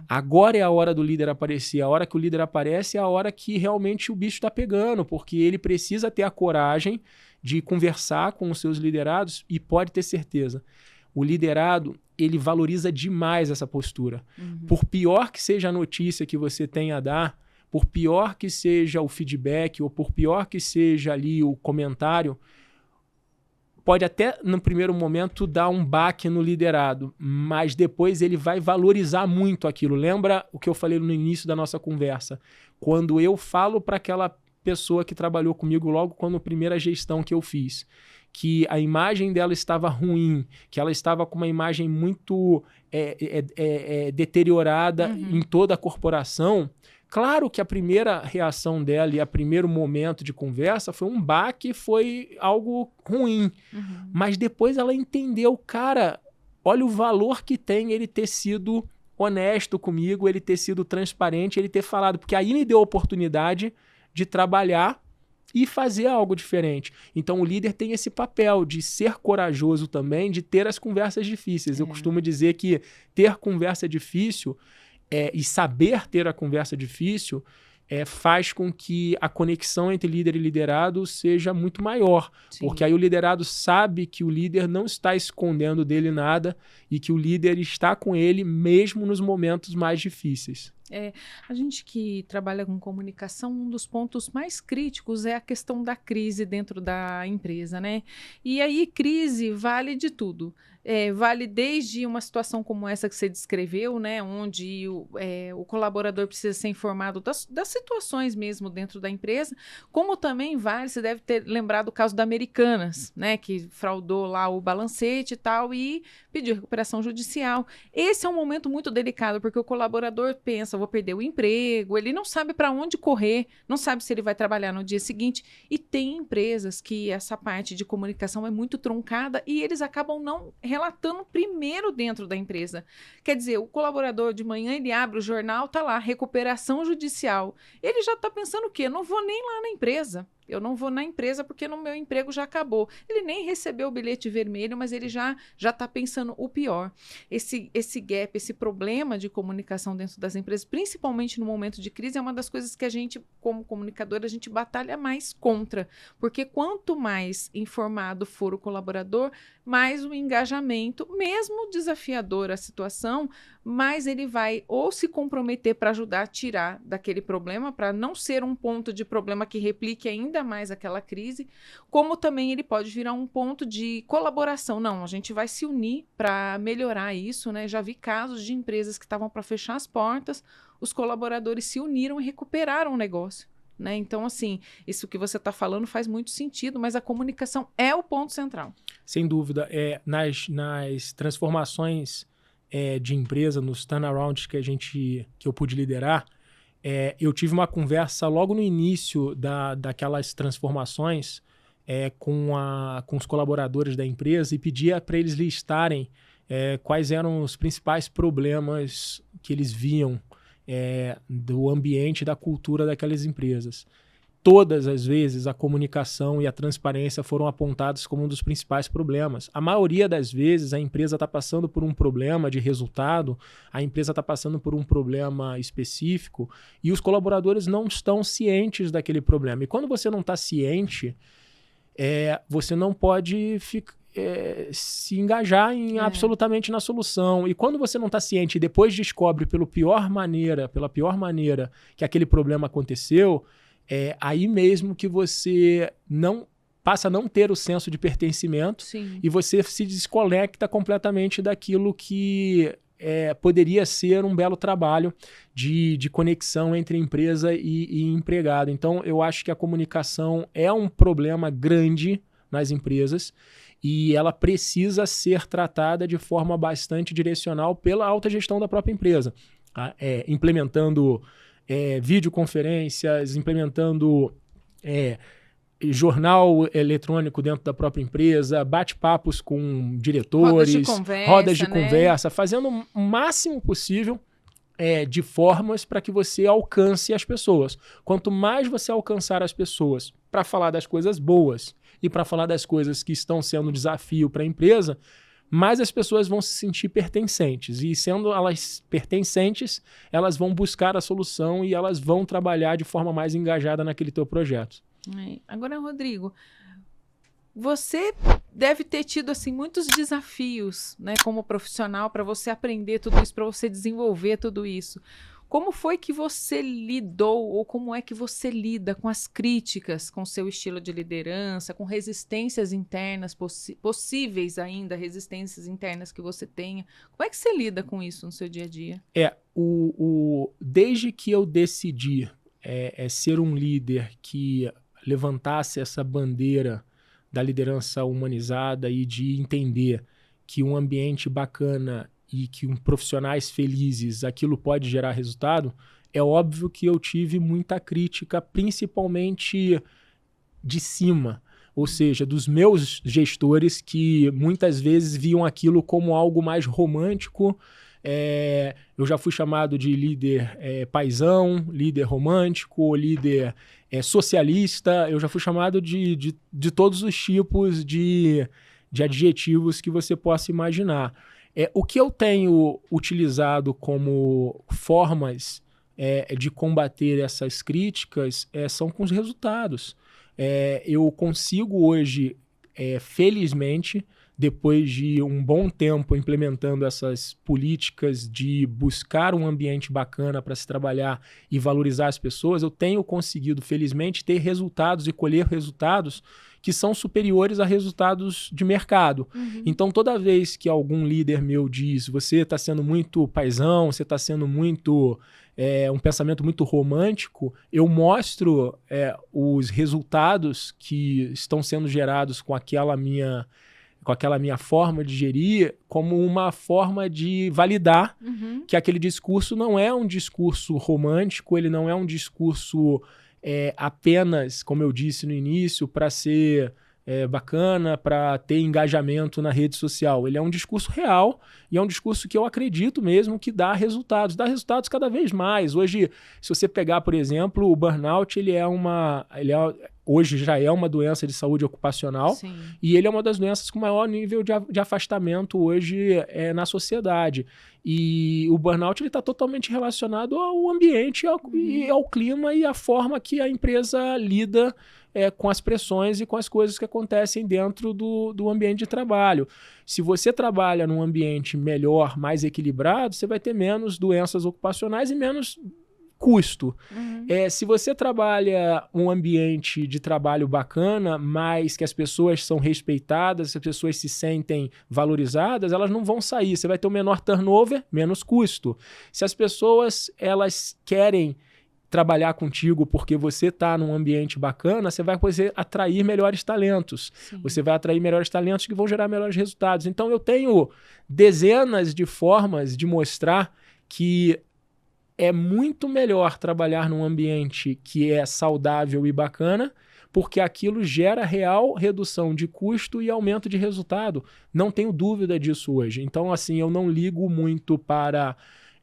Agora é a hora do líder aparecer. A hora que o líder aparece é a hora que realmente o bicho está pegando, porque ele precisa ter a coragem de conversar com os seus liderados e pode ter certeza. O liderado, ele valoriza demais essa postura. Por pior que seja a notícia que você tenha a dar, por pior que seja o feedback ou por pior que seja ali o comentário, pode até no primeiro momento dar um baque no liderado, mas depois ele vai valorizar muito aquilo. Lembra o que eu falei no início da nossa conversa? Quando eu falo para aquela pessoa que trabalhou comigo logo quando a primeira gestão que eu fiz, que a imagem dela estava ruim, que ela estava com uma imagem muito deteriorada em toda a corporação, claro que a primeira reação dela e o primeiro momento de conversa foi um baque, foi algo ruim. Mas depois ela entendeu, cara, olha o valor que tem ele ter sido honesto comigo, ele ter sido transparente, ele ter falado, porque aí me deu a oportunidade de trabalhar e fazer algo diferente. Então o líder tem esse papel de ser corajoso também, de ter as conversas difíceis. Eu costumo dizer que ter conversa difícil e saber ter a conversa difícil faz com que a conexão entre líder e liderado seja muito maior. Sim. Porque aí o liderado sabe que o líder não está escondendo dele nada e que o líder está com ele mesmo nos momentos mais difíceis. A gente que trabalha com comunicação, um dos pontos mais críticos é a questão da crise dentro da empresa, né? E aí crise vale de tudo. Vale desde uma situação como essa que você descreveu, né, onde o colaborador precisa ser informado das situações mesmo dentro da empresa, como também vale, você deve ter lembrado o caso da Americanas, né, que fraudou lá o balancete e tal e pediu recuperação judicial. Esse é um momento muito delicado, porque o colaborador pensa, vou perder o emprego, ele não sabe para onde correr, não sabe se ele vai trabalhar no dia seguinte, e tem empresas que essa parte de comunicação é muito truncada e eles acabam não relatando primeiro dentro da empresa. Quer dizer, o colaborador de manhã, ele abre o jornal, tá lá, recuperação judicial. Ele já tá pensando o quê? Não vou nem lá na empresa. Eu não vou na empresa porque no meu emprego já acabou. Ele nem recebeu o bilhete vermelho, mas ele já está pensando o pior. Esse gap, esse problema de comunicação dentro das empresas, principalmente no momento de crise, é uma das coisas que a gente, como comunicador, a gente batalha mais contra. Porque quanto mais informado for o colaborador, mais o engajamento, mesmo desafiador a situação, mais ele vai ou se comprometer para ajudar a tirar daquele problema, para não ser um ponto de problema que replique ainda mais aquela crise, como também ele pode virar um ponto de colaboração. Não, a gente vai se unir para melhorar isso, né? Já vi casos de empresas que estavam para fechar as portas, os colaboradores se uniram e recuperaram o negócio. Né? Então, assim, isso que você está falando faz muito sentido, mas a comunicação é o ponto central. Sem dúvida. Nas transformações de empresa, nos turnarounds que eu pude liderar, eu tive uma conversa logo no início daquelas transformações com os colaboradores da empresa e pedia para eles listarem quais eram os principais problemas que eles viam do ambiente, da cultura daquelas empresas. Todas as vezes a comunicação e a transparência foram apontados como um dos principais problemas. A maioria das vezes a empresa está passando por um problema de resultado, a empresa está passando por um problema específico e os colaboradores não estão cientes daquele problema. E quando você não está ciente, você não pode se engajar absolutamente na solução. E quando você não está ciente e depois descobre pela pior maneira que aquele problema aconteceu, aí mesmo que você passa a não ter o senso de pertencimento. Sim. E você se desconecta completamente daquilo que poderia ser um belo trabalho de conexão entre empresa e empregado. Então, eu acho que a comunicação é um problema grande nas empresas e ela precisa ser tratada de forma bastante direcional pela alta gestão da própria empresa, implementando videoconferências, implementando jornal eletrônico dentro da própria empresa, bate-papos com diretores, rodas de conversa, fazendo o máximo possível de formas para que você alcance as pessoas. Quanto mais você alcançar as pessoas para falar das coisas boas e para falar das coisas que estão sendo um desafio para a empresa, mais as pessoas vão se sentir pertencentes. E sendo elas pertencentes, elas vão buscar a solução e elas vão trabalhar de forma mais engajada naquele teu projeto. Agora, Rodrigo, você deve ter tido assim muitos desafios, né, como profissional, para você aprender tudo isso, para você desenvolver tudo isso. Como foi que você lidou, ou como é que você lida com as críticas, com o seu estilo de liderança, com resistências internas, possíveis ainda, resistências internas que você tenha? Como é que você lida com isso no seu dia a dia? Desde que eu decidi ser um líder que levantasse essa bandeira da liderança humanizada e de entender que um ambiente bacana e que profissionais felizes, aquilo pode gerar resultado, é óbvio que eu tive muita crítica, principalmente de cima, ou seja, dos meus gestores que muitas vezes viam aquilo como algo mais romântico. Eu já fui chamado de líder paizão, líder romântico, líder socialista, eu já fui chamado de todos os tipos de adjetivos que você possa imaginar. O que eu tenho utilizado como formas de combater essas críticas são com os resultados. Eu consigo hoje, felizmente, depois de um bom tempo implementando essas políticas de buscar um ambiente bacana para se trabalhar e valorizar as pessoas, eu tenho conseguido, felizmente, ter resultados e colher resultados que são superiores a resultados de mercado. Então, toda vez que algum líder meu diz, você está sendo muito paizão, você está sendo muito um pensamento muito romântico, eu mostro os resultados que estão sendo gerados com aquela minha forma de gerir como uma forma de validar que aquele discurso não é um discurso romântico, ele não é um discurso apenas, como eu disse no início, para ser bacana, para ter engajamento na rede social. Ele é um discurso real e é um discurso que eu acredito mesmo que dá resultados cada vez mais. Hoje, se você pegar, por exemplo, o burnout, hoje já é uma doença de saúde ocupacional. Sim. E ele é uma das doenças com maior nível de afastamento hoje na sociedade. E o burnout está totalmente relacionado ao ambiente e ao clima e à forma que a empresa lida com as pressões e com as coisas que acontecem dentro do ambiente de trabalho. Se você trabalha num ambiente melhor, mais equilibrado, você vai ter menos doenças ocupacionais e menos custo. Se você trabalha um ambiente de trabalho bacana, mas que as pessoas são respeitadas, as pessoas se sentem valorizadas, elas não vão sair. Você vai ter um menor turnover, menos custo. Se as pessoas elas querem trabalhar contigo porque você está num ambiente bacana, você vai poder atrair melhores talentos. Sim. Você vai atrair melhores talentos que vão gerar melhores resultados. Então eu tenho dezenas de formas de mostrar que é muito melhor trabalhar num ambiente que é saudável e bacana, porque aquilo gera real redução de custo e aumento de resultado. Não tenho dúvida disso hoje. Então, assim, eu não ligo muito para...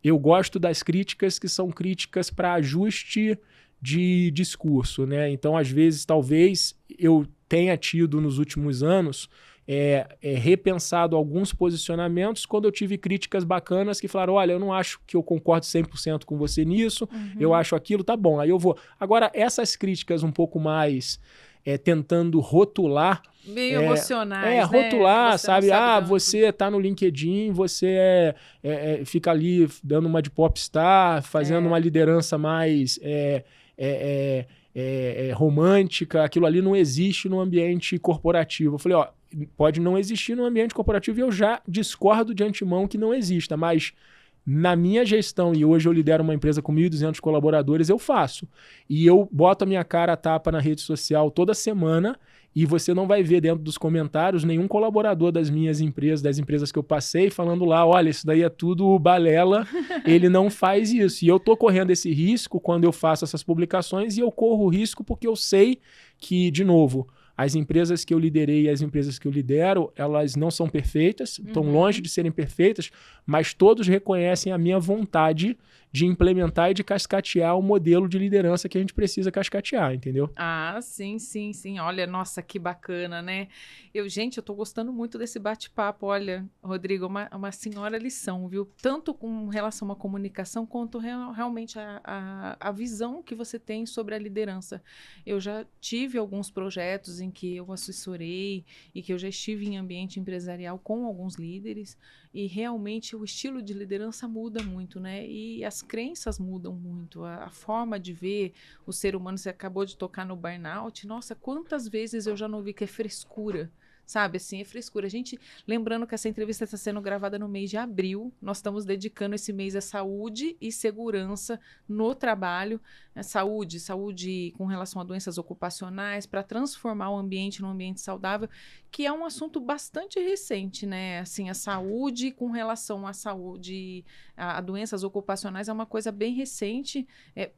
Eu gosto das críticas que são críticas para ajuste de discurso, né? Então, às vezes, talvez eu tenha tido nos últimos anos repensado alguns posicionamentos quando eu tive críticas bacanas que falaram, olha, eu não acho que eu concordo 100% com você nisso, eu acho aquilo, tá bom, aí eu vou. Agora, essas críticas um pouco mais tentando rotular... Meio emocionais, rotular, né? Sabe você tá no LinkedIn, você fica ali dando uma de popstar, fazendo uma liderança mais romântica, aquilo ali não existe no ambiente corporativo. Eu falei, pode não existir no ambiente corporativo e eu já discordo de antemão que não exista, mas na minha gestão, e hoje eu lidero uma empresa com 1.200 colaboradores, eu faço. E eu boto a minha cara a tapa na rede social toda semana e você não vai ver dentro dos comentários nenhum colaborador das minhas empresas, das empresas que eu passei, falando lá, olha, isso daí é tudo balela, ele não faz isso. E eu tô correndo esse risco quando eu faço essas publicações e eu corro o risco porque eu sei que, de novo, as empresas que eu liderei e as empresas que eu lidero, elas não são perfeitas, estão longe de serem perfeitas, mas todos reconhecem a minha vontade de implementar e de cascatear o modelo de liderança que a gente precisa cascatear, entendeu? Ah, sim, sim, sim. Olha, nossa, que bacana, né? Gente, eu tô gostando muito desse bate-papo. Olha, Rodrigo, uma senhora lição, viu? Tanto com relação à comunicação, quanto realmente a visão que você tem sobre a liderança. Eu já tive alguns projetos em que eu assessorei e que eu já estive em ambiente empresarial com alguns líderes, e realmente o estilo de liderança muda muito, né? E as crenças mudam muito, a forma de ver o ser humano. Você acabou de tocar no burnout. Nossa, quantas vezes eu já não vi que é frescura, sabe? Assim, é frescura. A gente, lembrando que essa entrevista está sendo gravada no mês de abril, nós estamos dedicando esse mês à saúde e segurança no trabalho, saúde com relação a doenças ocupacionais, para transformar o ambiente num ambiente saudável, que é um assunto bastante recente, né? Assim, a saúde com relação à saúde, a doenças ocupacionais é uma coisa bem recente,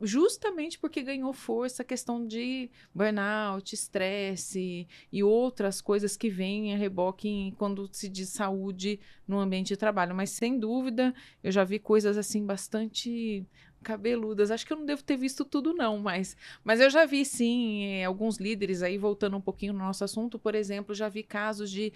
justamente porque ganhou força a questão de burnout, estresse e outras coisas que vêm a reboque quando se diz saúde no ambiente de trabalho. Mas, sem dúvida, eu já vi coisas assim bastante cabeludas. Acho que eu não devo ter visto tudo, não, mas eu já vi, sim, alguns líderes aí, voltando um pouquinho no nosso assunto, por exemplo, já vi casos de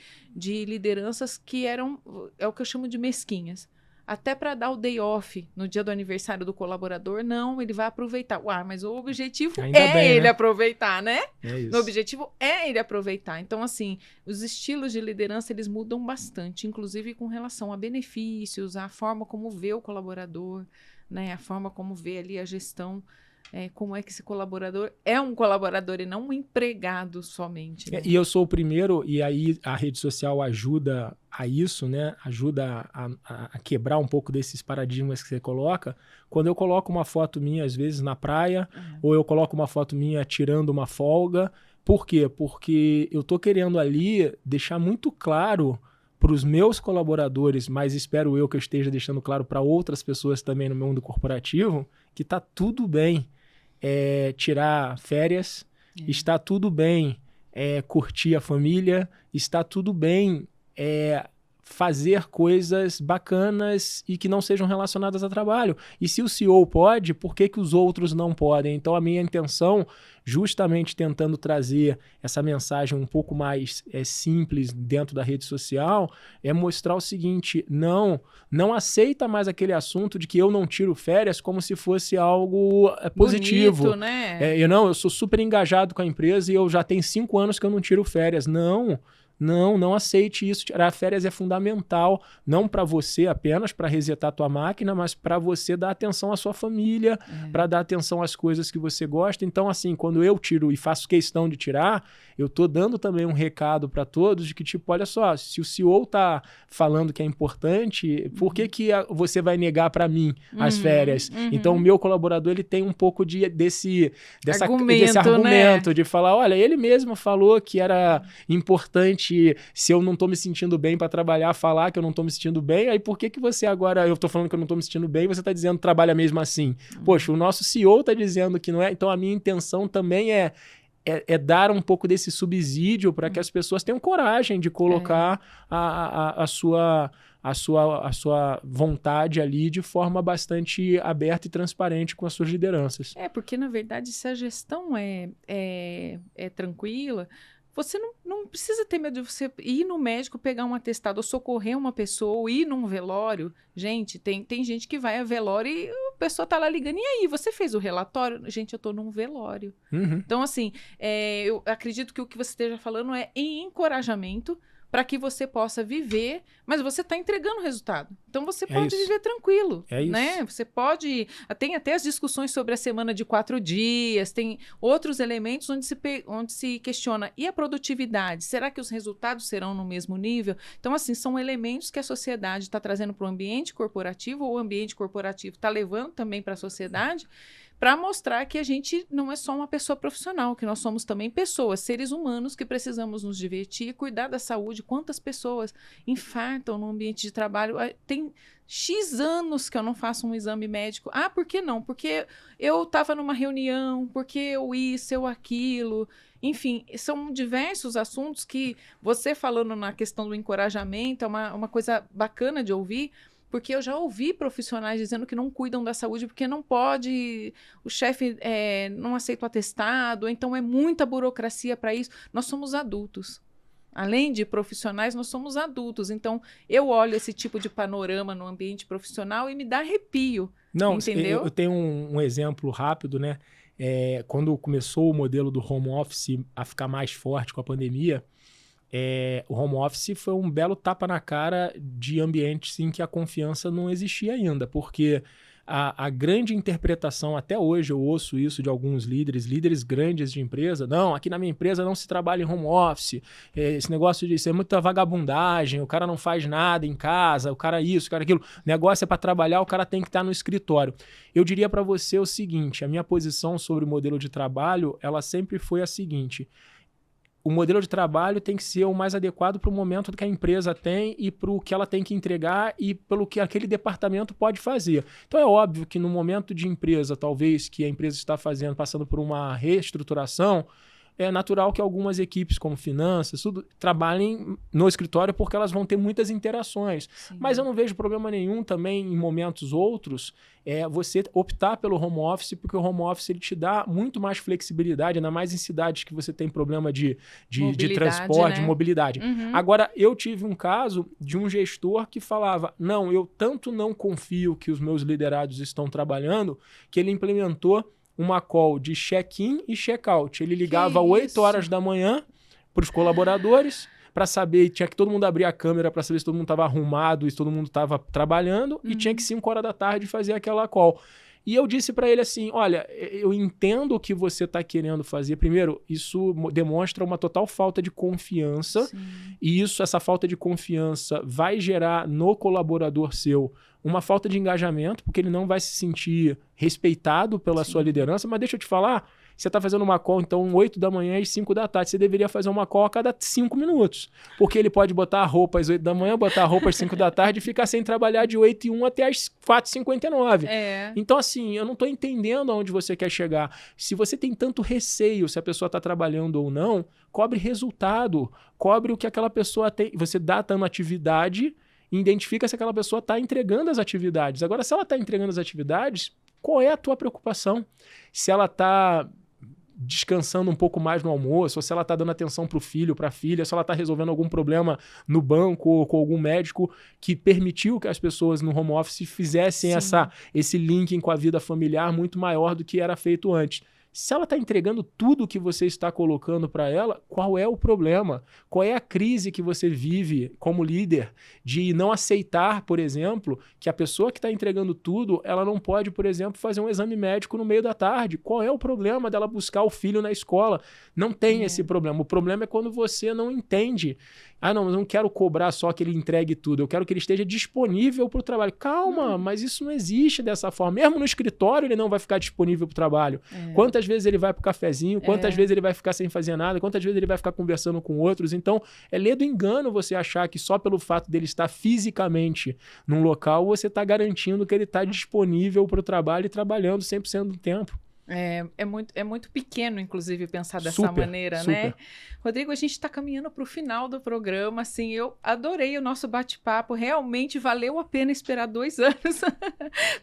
lideranças que eram, é o que eu chamo de mesquinhas. Até para dar o day off no dia do aniversário do colaborador, não, ele vai aproveitar. Mas o objetivo ele aproveitar, né? É isso. O objetivo é ele aproveitar. Então, assim, os estilos de liderança, eles mudam bastante, inclusive com relação a benefícios, a forma como vê o colaborador, né? A forma como vê ali a gestão, como é que esse colaborador é um colaborador e não um empregado somente. Né? E eu sou o primeiro, e aí a rede social ajuda a isso, né? Ajuda a quebrar um pouco desses paradigmas que você coloca. Quando eu coloco uma foto minha, às vezes, na praia, ou eu coloco uma foto minha tirando uma folga. Por quê? Porque eu tô querendo ali deixar muito claro para os meus colaboradores, mas espero eu que eu esteja deixando claro para outras pessoas também no mundo corporativo, que tá tudo bem tirar férias, está tudo bem curtir a família, está tudo bem fazer coisas bacanas e que não sejam relacionadas a trabalho. E se o CEO pode, por que os outros não podem? Então a minha intenção, justamente tentando trazer essa mensagem um pouco mais simples dentro da rede social, é mostrar o seguinte: não aceita mais aquele assunto de que eu não tiro férias como se fosse algo positivo. Bonito, né? Eu sou super engajado com a empresa e eu já tenho 5 anos que eu não tiro férias. Não aceite isso. Tirar férias é fundamental, não para você apenas, para resetar a tua máquina, mas para você dar atenção à sua família, para dar atenção às coisas que você gosta. Então, assim, quando eu tiro e faço questão de tirar, eu tô dando também um recado para todos de que, tipo, olha só, se o CEO tá falando que é importante, por que você vai negar para mim as férias? Então, o meu colaborador, ele tem um pouco desse argumento, né? De falar, olha, ele mesmo falou que era importante, se eu não tô me sentindo bem para trabalhar, falar que eu não tô me sentindo bem, aí por que você agora, eu tô falando que eu não tô me sentindo bem e você tá dizendo que trabalha mesmo assim? Poxa, o nosso CEO tá dizendo que não é, então a minha intenção também é dar um pouco desse subsídio para que as pessoas tenham coragem de colocar a sua vontade ali de forma bastante aberta e transparente com as suas lideranças. Porque na verdade, se a gestão é tranquila, você não precisa ter medo de você ir no médico, pegar um atestado, ou socorrer uma pessoa, ou ir num velório. Gente, tem gente que vai a velório e a pessoa tá lá ligando. E aí, você fez o relatório? Gente, eu tô num velório. Então, assim, eu acredito que o que você esteja falando é em encorajamento para que você possa viver, mas você está entregando resultado. Então, você pode viver tranquilo, né? Você pode... Tem até as discussões sobre a semana de 4 dias, tem outros elementos onde se questiona, e a produtividade? Será que os resultados serão no mesmo nível? Então, assim, são elementos que a sociedade está trazendo para o ambiente corporativo, ou o ambiente corporativo está levando também para a sociedade, para mostrar que a gente não é só uma pessoa profissional, que nós somos também pessoas, seres humanos que precisamos nos divertir e cuidar da saúde. Quantas pessoas infartam no ambiente de trabalho? Tem X anos que eu não faço um exame médico. Por que não? Porque eu estava numa reunião, porque eu isso, eu aquilo. Enfim, são diversos assuntos que você falando na questão do encorajamento é uma coisa bacana de ouvir, porque eu já ouvi profissionais dizendo que não cuidam da saúde porque não pode, o chefe não aceita o atestado, então é muita burocracia para isso. Nós somos adultos. Além de profissionais, nós somos adultos. Então, eu olho esse tipo de panorama no ambiente profissional e me dá arrepio. Não, entendeu? eu tenho um exemplo rápido, né? Quando começou o modelo do home office a ficar mais forte com a pandemia, o home office foi um belo tapa na cara de ambientes em que a confiança não existia ainda, porque a grande interpretação, até hoje eu ouço isso de alguns líderes grandes de empresa, não, aqui na minha empresa não se trabalha em home office, esse negócio de isso é muita vagabundagem, o cara não faz nada em casa, o cara isso, o cara aquilo, o negócio é para trabalhar, o cara tem que estar no escritório. Eu diria para você o seguinte, a minha posição sobre o modelo de trabalho, ela sempre foi a seguinte: o modelo de trabalho tem que ser o mais adequado para o momento que a empresa tem e para o que ela tem que entregar e pelo que aquele departamento pode fazer. Então é óbvio que no momento de empresa, talvez, que a empresa está passando por uma reestruturação, é natural que algumas equipes, como finanças, tudo, trabalhem no escritório porque elas vão ter muitas interações. Sim. Mas eu não vejo problema nenhum também em momentos outros você optar pelo home office, porque o home office ele te dá muito mais flexibilidade, ainda mais em cidades que você tem problema de transporte, né? De mobilidade. Uhum. Agora, eu tive um caso de um gestor que falava, não, eu tanto não confio que os meus liderados estão trabalhando, que ele implementou uma call de check-in e check-out. Ele ligava 8 horas da manhã para os colaboradores para saber, tinha que todo mundo abrir a câmera para saber se todo mundo estava arrumado e se todo mundo estava trabalhando, e tinha que 5 horas da tarde fazer aquela call. E eu disse para ele assim, olha, eu entendo o que você está querendo fazer. Primeiro, isso demonstra uma total falta de confiança. Sim. E essa falta de confiança vai gerar no colaborador seu uma falta de engajamento, porque ele não vai se sentir respeitado pela sua liderança. Mas deixa eu te falar, você está fazendo uma call, então, 8 da manhã e 5 da tarde. Você deveria fazer uma call a cada 5 minutos. Porque ele pode botar a roupa às 8 da manhã, botar a roupa às 5 da tarde e ficar sem trabalhar de 8h01 até às 4h59. Então, assim, eu não estou entendendo aonde você quer chegar. Se você tem tanto receio se a pessoa está trabalhando ou não, cobre resultado. Cobre o que aquela pessoa tem. Você dá dando atividade e identifica se aquela pessoa está entregando as atividades. Agora, se ela está entregando as atividades, qual é a tua preocupação? Se ela está descansando um pouco mais no almoço, ou se ela está dando atenção para o filho, para a filha, se ela está resolvendo algum problema no banco ou com algum médico que permitiu que as pessoas no home office fizessem esse link com a vida familiar muito maior do que era feito antes. Se ela está entregando tudo o que você está colocando para ela, qual é o problema? Qual é a crise que você vive como líder de não aceitar, por exemplo, que a pessoa que está entregando tudo, ela não pode, por exemplo, fazer um exame médico no meio da tarde? Qual é o problema dela buscar o filho na escola? Não tem esse problema. O problema é quando você não entende. Ah, não, mas eu não quero cobrar só que ele entregue tudo. Eu quero que ele esteja disponível para o trabalho. Calma, mas isso não existe dessa forma. Mesmo no escritório ele não vai ficar disponível para o trabalho. Quantas vezes ele vai para o cafezinho? Quantas vezes ele vai ficar sem fazer nada? Quantas vezes ele vai ficar conversando com outros? Então, é ler do engano você achar que só pelo fato dele estar fisicamente num local, você está garantindo que ele está disponível para o trabalho e trabalhando 100% do tempo. É muito pequeno, inclusive, pensar dessa maneira, né? Rodrigo, a gente está caminhando para o final do programa, assim, eu adorei o nosso bate-papo, realmente valeu a pena esperar 2 anos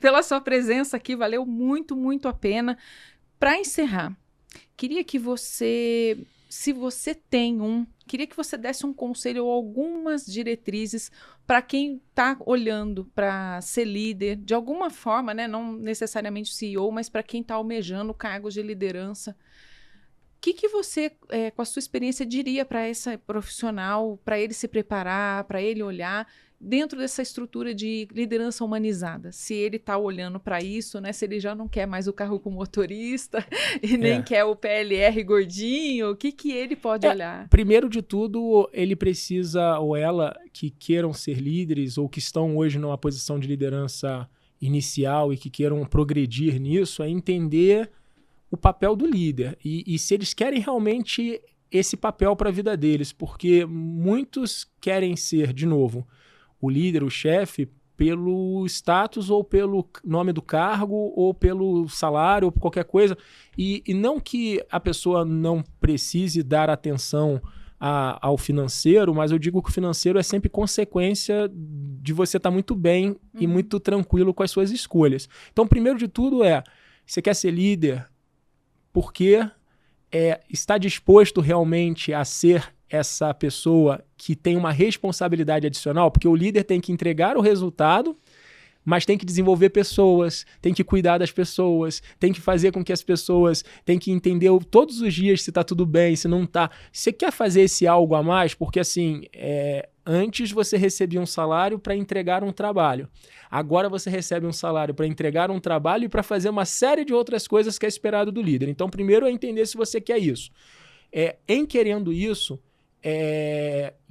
pela sua presença aqui, valeu muito, muito a pena. Para encerrar, queria que você, se você tem queria que você desse um conselho ou algumas diretrizes para quem está olhando para ser líder, de alguma forma, né? Não necessariamente CEO, mas para quem está almejando cargos de liderança. O que você, com a sua experiência, diria para esse profissional, para ele se preparar, para ele olhar dentro dessa estrutura de liderança humanizada? Se ele está olhando para isso, né? Se ele já não quer mais o carro com motorista e nem quer o PLR gordinho, o que ele pode olhar? Primeiro de tudo, ele precisa, ou ela, que queiram ser líderes ou que estão hoje numa posição de liderança inicial e que queiram progredir nisso, é entender o papel do líder e se eles querem realmente esse papel para a vida deles, porque muitos querem ser, de novo, o líder, o chefe, pelo status ou pelo nome do cargo ou pelo salário ou por qualquer coisa. E não que a pessoa não precise dar atenção ao financeiro, mas eu digo que o financeiro é sempre consequência de você estar muito bem e muito tranquilo com as suas escolhas. Então, primeiro de tudo você quer ser líder porque está disposto realmente a ser essa pessoa que tem uma responsabilidade adicional, porque o líder tem que entregar o resultado, mas tem que desenvolver pessoas, tem que cuidar das pessoas, tem que fazer com que as pessoas, tem que entender todos os dias se está tudo bem, se não está. Você quer fazer esse algo a mais? Porque assim, antes você recebia um salário para entregar um trabalho. Agora você recebe um salário para entregar um trabalho e para fazer uma série de outras coisas que é esperado do líder. Então, primeiro é entender se você quer isso. Em querendo isso,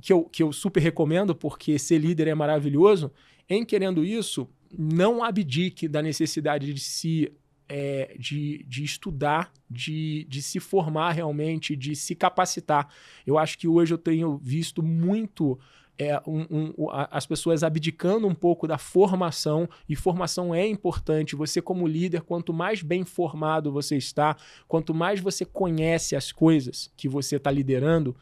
que eu super recomendo, porque ser líder é maravilhoso, em querendo isso, não abdique da necessidade de estudar, de se formar realmente, de se capacitar. Eu acho que hoje eu tenho visto muito as pessoas abdicando um pouco da formação, e formação é importante. Você como líder, quanto mais bem formado você está, quanto mais você conhece as coisas que você está liderando,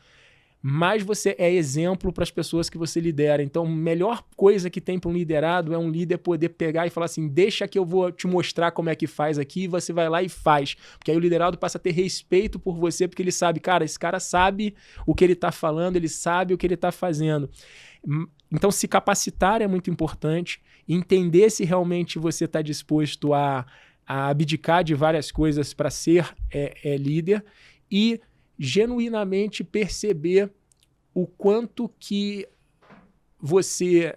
mais você é exemplo para as pessoas que você lidera. Então, a melhor coisa que tem para um liderado é um líder poder pegar e falar assim, deixa que eu vou te mostrar como é que faz aqui, e você vai lá e faz. Porque aí o liderado passa a ter respeito por você, porque ele sabe, cara, esse cara sabe o que ele está falando, ele sabe o que ele está fazendo. Então, se capacitar é muito importante, entender se realmente você está disposto a abdicar de várias coisas para ser líder e genuinamente perceber o quanto que você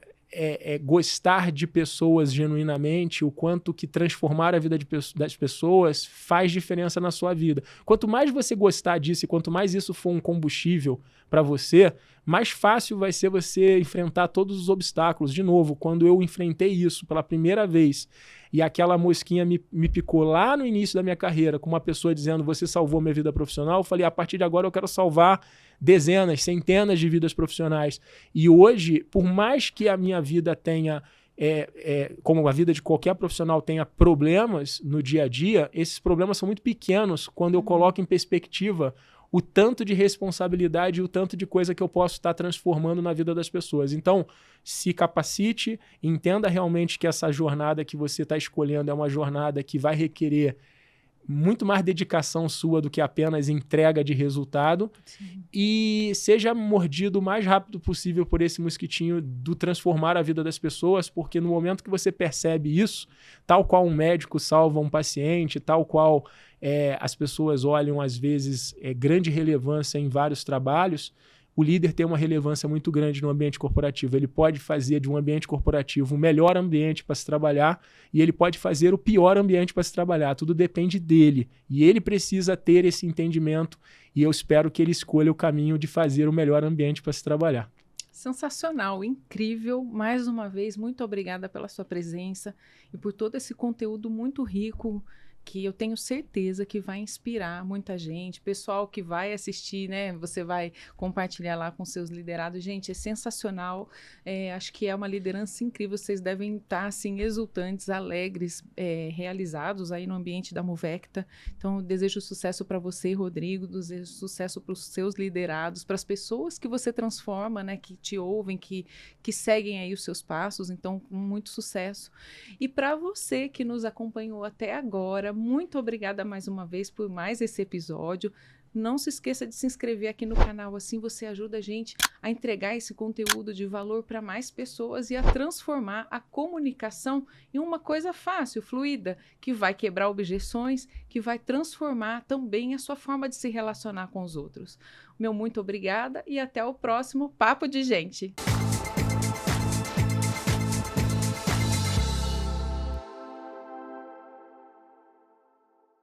gostar de pessoas genuinamente, o quanto que transformar a vida das pessoas faz diferença na sua vida. Quanto mais você gostar disso e quanto mais isso for um combustível para você, mais fácil vai ser você enfrentar todos os obstáculos. De novo, quando eu enfrentei isso pela primeira vez e aquela mosquinha me picou lá no início da minha carreira com uma pessoa dizendo você salvou minha vida profissional, eu falei, a partir de agora eu quero salvar dezenas, centenas de vidas profissionais. E hoje, por mais que a minha vida tenha, como a vida de qualquer profissional tenha problemas no dia a dia, esses problemas são muito pequenos quando eu coloco em perspectiva o tanto de responsabilidade e o tanto de coisa que eu posso estar transformando na vida das pessoas. Então, se capacite, entenda realmente que essa jornada que você está escolhendo é uma jornada que vai requerer muito mais dedicação sua do que apenas entrega de resultado. Sim. E seja mordido o mais rápido possível por esse mosquitinho do transformar a vida das pessoas, porque no momento que você percebe isso, tal qual um médico salva um paciente, tal qual as pessoas olham às vezes grande relevância em vários trabalhos, o líder tem uma relevância muito grande no ambiente corporativo. Ele pode fazer de um ambiente corporativo o melhor ambiente para se trabalhar e ele pode fazer o pior ambiente para se trabalhar. Tudo depende dele. E ele precisa ter esse entendimento e eu espero que ele escolha o caminho de fazer o melhor ambiente para se trabalhar. Sensacional, incrível. Mais uma vez, muito obrigada pela sua presença e por todo esse conteúdo muito rico, que eu tenho certeza que vai inspirar muita gente, pessoal que vai assistir, né? Você vai compartilhar lá com seus liderados. Gente, é sensacional. Acho que é uma liderança incrível. Vocês devem estar, assim, exultantes, alegres, realizados aí no ambiente da Movecta. Então, eu desejo sucesso para você, Rodrigo, desejo sucesso para os seus liderados, para as pessoas que você transforma, né? Que te ouvem, que seguem aí os seus passos. Então, muito sucesso. E para você que nos acompanhou até agora, muito obrigada mais uma vez por mais esse episódio. Não se esqueça de se inscrever aqui no canal, assim você ajuda a gente a entregar esse conteúdo de valor para mais pessoas e a transformar a comunicação em uma coisa fácil, fluida, que vai quebrar objeções, que vai transformar também a sua forma de se relacionar com os outros. Meu muito obrigada e até o próximo Papo de Gente.